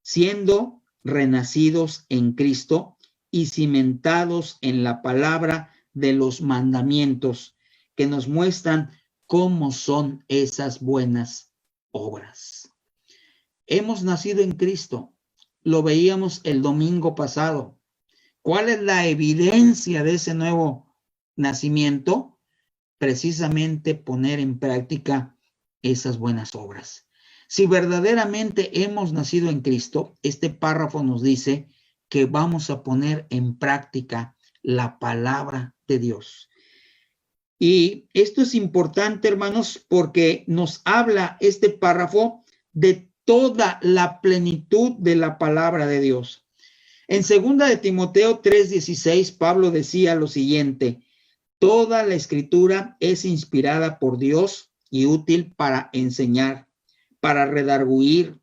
siendo renacidos en Cristo y cimentados en la palabra de los mandamientos que nos muestran cómo son esas buenas obras. Hemos nacido en Cristo. Lo veíamos el domingo pasado. ¿Cuál es la evidencia de ese nuevo nacimiento, precisamente poner en práctica esas buenas obras. Si verdaderamente hemos nacido en Cristo, este párrafo nos dice que vamos a poner en práctica la palabra de Dios. Y esto es importante, hermanos, porque nos habla este párrafo de toda la plenitud de la palabra de Dios. En 2 de Timoteo 3:16, Pablo decía lo siguiente: toda la escritura es inspirada por Dios y útil para enseñar, para redarguir,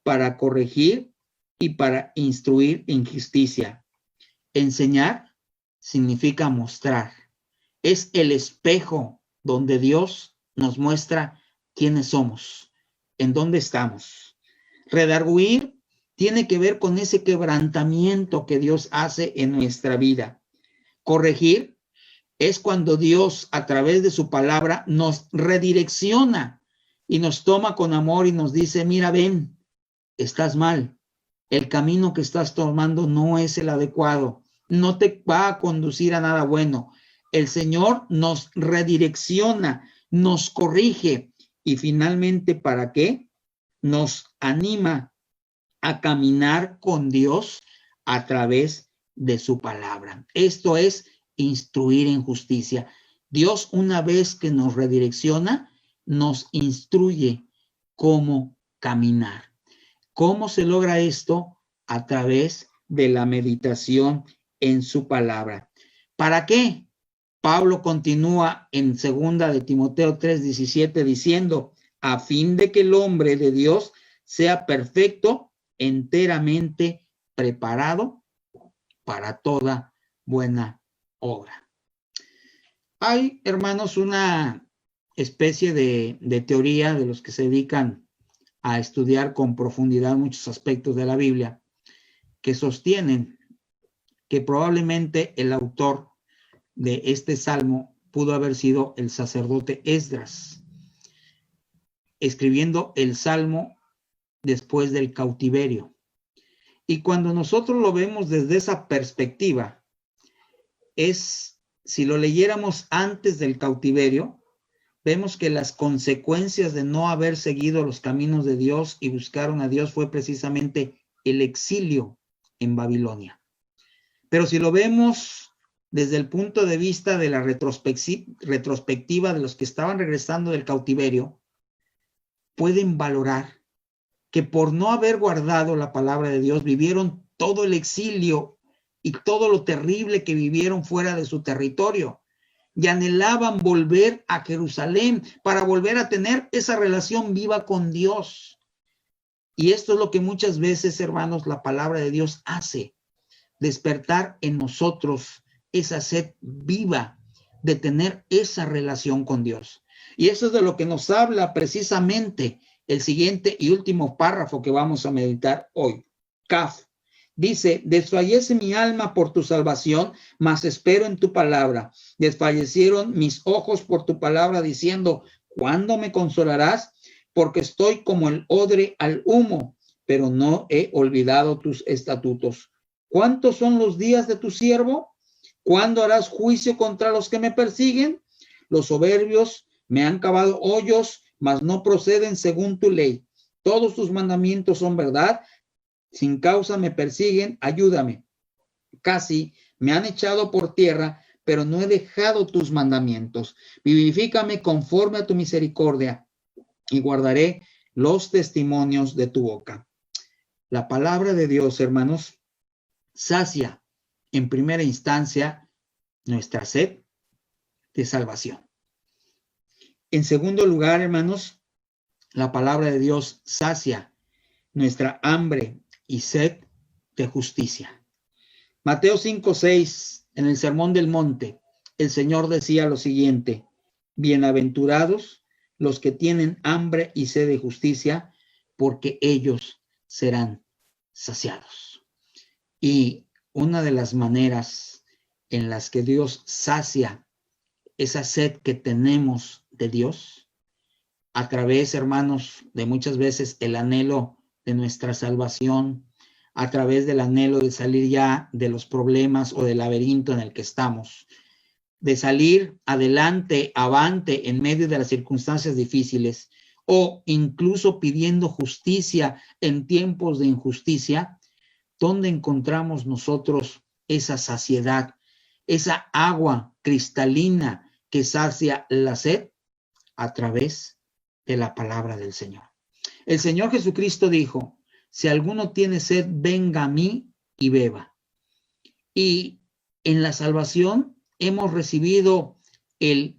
para corregir y para instruir en justicia. Enseñar significa mostrar. Es el espejo donde Dios nos muestra quiénes somos, en dónde estamos. Redarguir tiene que ver con ese quebrantamiento que Dios hace en nuestra vida. Corregir es cuando Dios, a través de su palabra, nos redirecciona y nos toma con amor y nos dice: mira, ven, estás mal. El camino que estás tomando no es el adecuado. No te va a conducir a nada bueno. El Señor nos redirecciona, nos corrige y finalmente, ¿para qué? Nos anima a caminar con Dios a través de su palabra. Esto es instruir en justicia. Dios, una vez que nos redirecciona, nos instruye cómo caminar. ¿Cómo se logra esto? A través de la meditación en su palabra. ¿Para qué? Pablo continúa en 2 de Timoteo 3:17 diciendo: a fin de que el hombre de Dios sea perfecto, enteramente preparado para toda buena obra. Hay, hermanos, una especie de teoría de los que se dedican a estudiar con profundidad muchos aspectos de la Biblia, que sostienen que probablemente el autor de este salmo pudo haber sido el sacerdote Esdras, escribiendo el salmo después del cautiverio. Y cuando nosotros lo vemos desde esa perspectiva, si lo leyéramos antes del cautiverio, vemos que las consecuencias de no haber seguido los caminos de Dios y buscaron a Dios fue precisamente el exilio en Babilonia. Pero si lo vemos desde el punto de vista de la retrospectiva de los que estaban regresando del cautiverio, pueden valorar que por no haber guardado la palabra de Dios, vivieron todo el exilio y todo lo terrible que vivieron fuera de su territorio. Y anhelaban volver a Jerusalén para volver a tener esa relación viva con Dios. Y esto es lo que muchas veces, hermanos, la palabra de Dios hace: despertar en nosotros esa sed viva de tener esa relación con Dios. Y eso es de lo que nos habla precisamente el siguiente y último párrafo que vamos a meditar hoy. Caf. Dice: desfallece mi alma por tu salvación, mas espero en tu palabra. Desfallecieron mis ojos por tu palabra, diciendo: ¿cuándo me consolarás? Porque estoy como el odre al humo, pero no he olvidado tus estatutos. ¿Cuántos son los días de tu siervo? ¿Cuándo harás juicio contra los que me persiguen? Los soberbios me han cavado hoyos, mas no proceden según tu ley. Todos tus mandamientos son verdad. Sin causa me persiguen, ayúdame. Casi me han echado por tierra, pero no he dejado tus mandamientos. Vivifícame conforme a tu misericordia y guardaré los testimonios de tu boca. La palabra de Dios, hermanos, sacia en primera instancia nuestra sed de salvación. En segundo lugar, hermanos, la palabra de Dios sacia nuestra hambre y sed de justicia. Mateo 5:6, en el Sermón del Monte, el Señor decía lo siguiente: bienaventurados los que tienen hambre y sed de justicia, porque ellos serán saciados. Y una de las maneras en las que Dios sacia esa sed que tenemos de Dios, a través, hermanos, de muchas veces el anhelo de nuestra salvación, a través del anhelo de salir ya de los problemas o del laberinto en el que estamos. de salir adelante, avante en medio de las circunstancias difíciles, o incluso pidiendo justicia en tiempos de injusticia, ¿dónde encontramos nosotros esa saciedad, esa agua cristalina que sacia la sed? A través de la palabra del Señor. El Señor Jesucristo dijo: si alguno tiene sed, venga a mí y beba. Y en la salvación hemos recibido el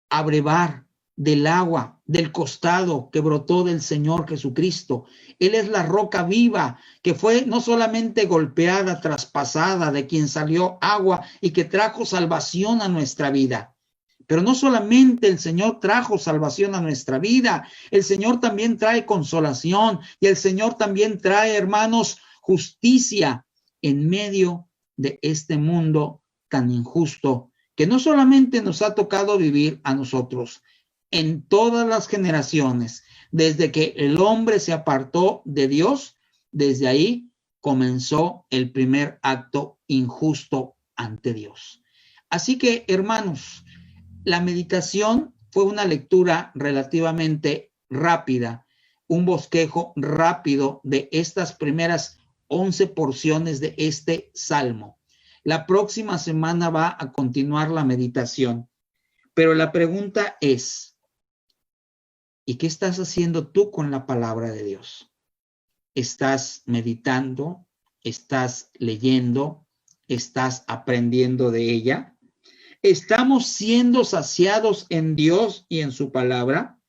abrevar del agua, del costado que brotó del Señor Jesucristo. Él es la roca viva que fue no solamente golpeada, traspasada, de quien salió agua y que trajo salvación a nuestra vida. Pero no solamente el Señor trajo salvación a nuestra vida, el Señor también trae consolación y el Señor también trae, hermanos, justicia en medio de este mundo tan injusto que no solamente nos ha tocado vivir a nosotros, en todas las generaciones, desde que el hombre se apartó de Dios, desde ahí comenzó el primer acto injusto ante Dios. Así que, hermanos, la meditación fue una lectura relativamente rápida, un bosquejo rápido de estas primeras 11 porciones de este salmo. La próxima semana va a continuar la meditación, pero la pregunta es: ¿y qué estás haciendo tú con la palabra de Dios? ¿Estás meditando? ¿Estás leyendo? ¿Estás aprendiendo de ella? ¿Estamos siendo saciados en Dios y en su palabra?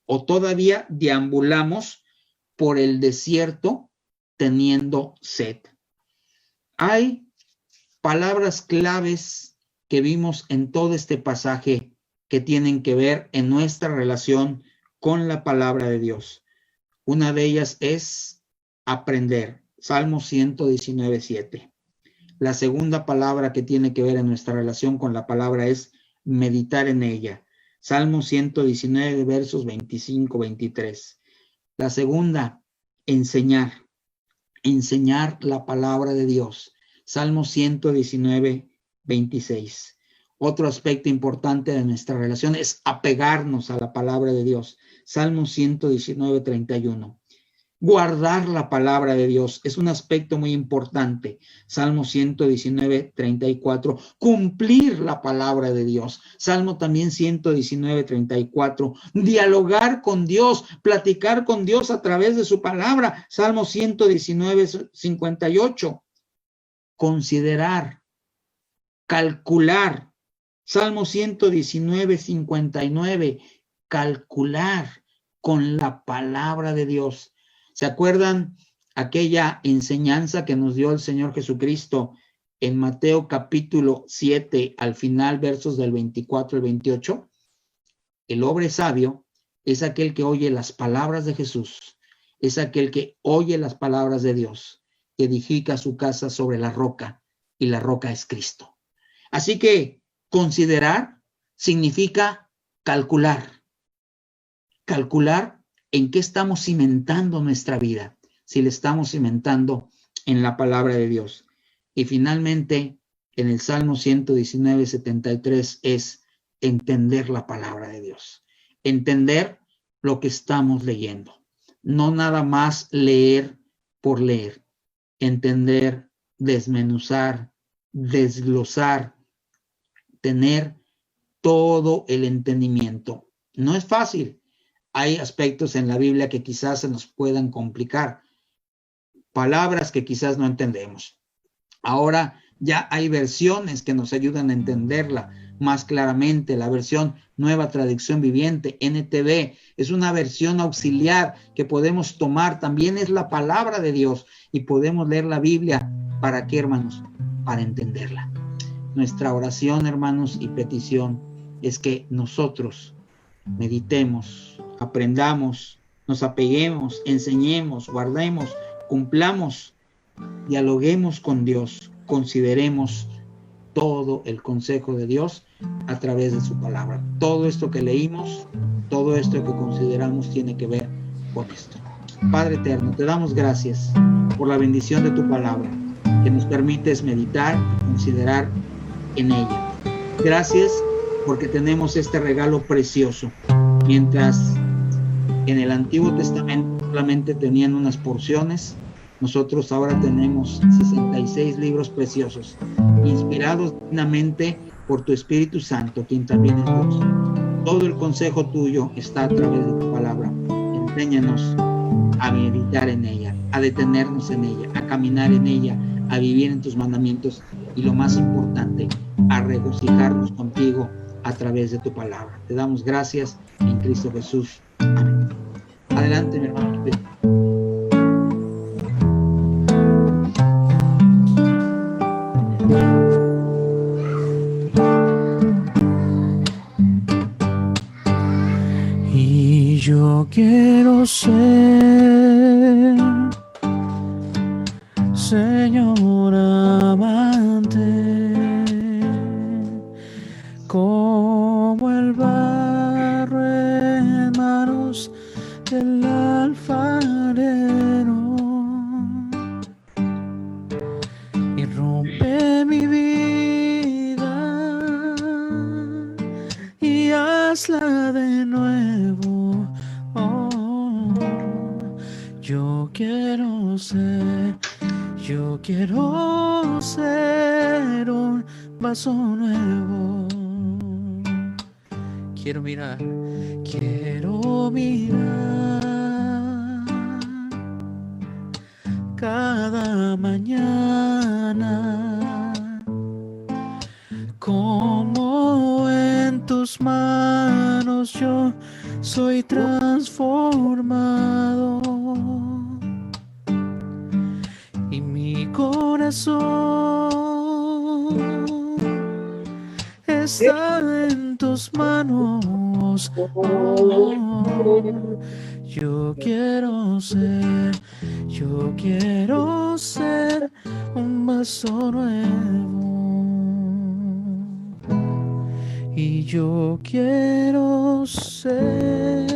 ¿O todavía deambulamos por el desierto teniendo sed? Hay palabras claves que vimos en todo este pasaje que tienen que ver en nuestra relación con la palabra de Dios. Una de ellas es aprender. Salmo 119:7. La segunda palabra que tiene que ver en nuestra relación con la palabra es meditar en ella. Salmo 119, versos 25-23. La segunda, enseñar. Enseñar la palabra de Dios. Salmo 119:26. Otro aspecto importante de nuestra relación es apegarnos a la palabra de Dios. Salmo 119:31. Guardar la palabra de Dios es un aspecto muy importante. Salmo 119:34. Cumplir la palabra de Dios. Salmo también 119:34. Dialogar con Dios, platicar con Dios a través de su palabra. Salmo 119:58. Considerar, calcular. Salmo 119:59. Calcular con la palabra de Dios. ¿Se acuerdan aquella enseñanza que nos dio el Señor Jesucristo en Mateo capítulo 7, al final, versos del 24 al 28? El hombre sabio es aquel que oye las palabras de Jesús, es aquel que oye las palabras de Dios, que edifica su casa sobre la roca, y la roca es Cristo. Así que considerar significa calcular. Calcular en qué estamos cimentando nuestra vida, si le estamos cimentando en la palabra de Dios. Y finalmente, en el Salmo 119:73 es entender la palabra de Dios. Entender lo que estamos leyendo. No nada más leer por leer. Entender, desmenuzar, desglosar, tener todo el entendimiento. No es fácil. Hay aspectos en la Biblia que quizás se nos puedan complicar, palabras que quizás no entendemos. Ahora ya hay versiones que nos ayudan a entenderla más claramente. La versión Nueva Traducción Viviente, NTV, es una versión auxiliar que podemos tomar. También es la palabra de Dios y podemos leer la Biblia. ¿Para qué, hermanos? Para entenderla. Nuestra oración, hermanos, y petición es que nosotros meditemos, aprendamos, nos apeguemos, enseñemos, guardemos, cumplamos, dialoguemos con Dios, consideremos todo el consejo de Dios a través de su palabra. Todo esto que leímos, todo esto que consideramos tiene que ver con esto. Padre eterno, te damos gracias por la bendición de tu palabra, que nos permites meditar y considerar en ella. Gracias porque tenemos este regalo precioso. Mientras en el Antiguo Testamento solamente tenían unas porciones, nosotros ahora tenemos 66 libros preciosos, inspirados divinamente por tu Espíritu Santo, quien también es Dios. Todo el consejo tuyo está a través de tu palabra. Enséñanos a meditar en ella, a detenernos en ella, a caminar en ella, a vivir en tus mandamientos y lo más importante, a regocijarnos contigo a través de tu palabra. Te damos gracias en Cristo Jesús. Amén. Adelante, mi hermano. Y yo quiero ser, Señor amante, como el barro en manos del alfarero, y rompe mi vida y hazla de nuevo. Oh, yo quiero ser un vaso nuevo. Quiero mirar cada mañana como en tus manos yo soy transformado y mi corazón está en tus manos. Oh, yo quiero ser un vaso nuevo. Y yo quiero ser,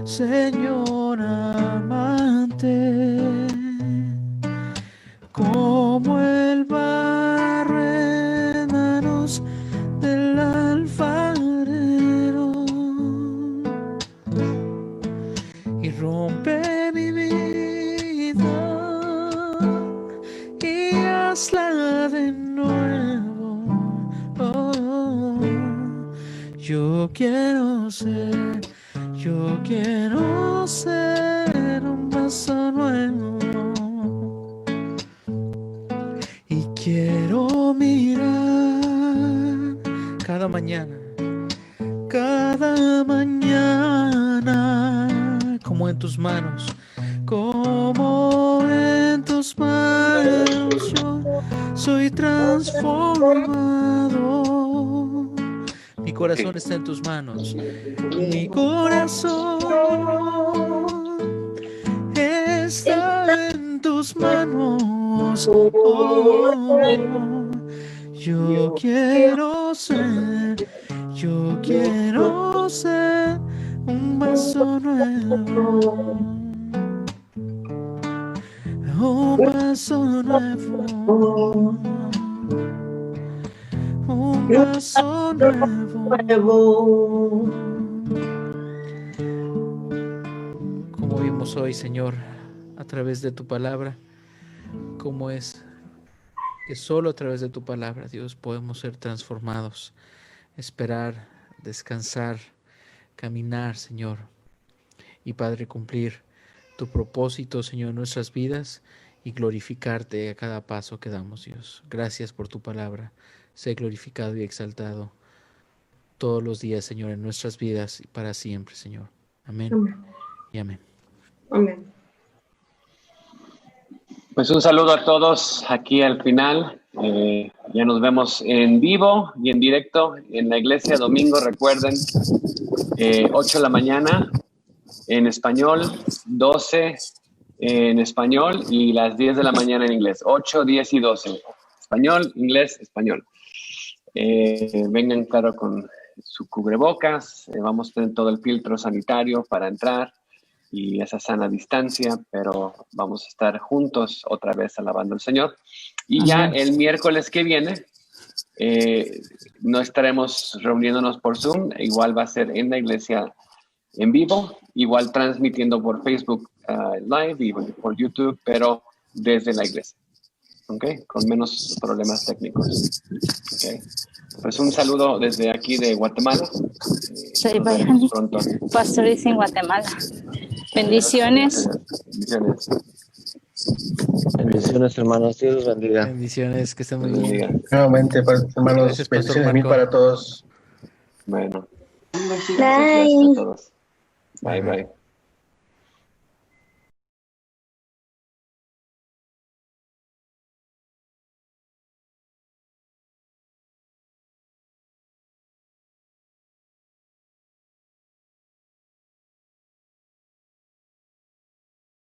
Señor amante, como el barro en manos del alfarero, y rompe mi vida y hazla de nuevo. Oh, yo quiero ser un vaso nuevo. Y quiero mirar cada mañana, como en tus manos yo soy transformado. Mi corazón está en tus manos. Mi corazón está en tus manos. Oh, yo quiero ser un vaso nuevo. Un vaso nuevo. Un vaso nuevo. Como vimos hoy, Señor, a través de tu palabra, cómo es que solo a través de tu palabra, Dios, podemos ser transformados, esperar, descansar, caminar, Señor, y Padre, cumplir tu propósito, Señor, en nuestras vidas y glorificarte a cada paso que damos, Dios. Gracias por tu palabra. Sé glorificado y exaltado todos los días, Señor, en nuestras vidas y para siempre, Señor. Amén. Amén. Y amén. Amén. Pues un saludo a todos aquí al final. Ya nos vemos en vivo y en directo en la iglesia domingo. Recuerden, 8 de la mañana en español, 12 en español y las 10 de la mañana en inglés. 8, 10 y 12. Español, inglés, español. Vengan, claro, con su cubrebocas. Vamos a tener todo el filtro sanitario para entrar y esa sana distancia, pero vamos a estar juntos otra vez alabando al Señor. Y ya el miércoles que viene no estaremos reuniéndonos por Zoom, igual va a ser en la iglesia en vivo, igual transmitiendo por Facebook Live y por YouTube, pero desde la iglesia, ¿ok? Con menos problemas técnicos, ¿ok? Pues un saludo desde aquí de Guatemala. Soy Bayani, pronto. pastores en Guatemala. Bendiciones. Bendiciones. Bendiciones, hermanos. Dios los bendiga. Bendiciones, que estén muy Bendiga. bien. Nuevamente, hermanos, Gracias, Pastor bendiciones a mí Marco. para todos. Bueno. Bye. Gracias a todos. Bye, bye.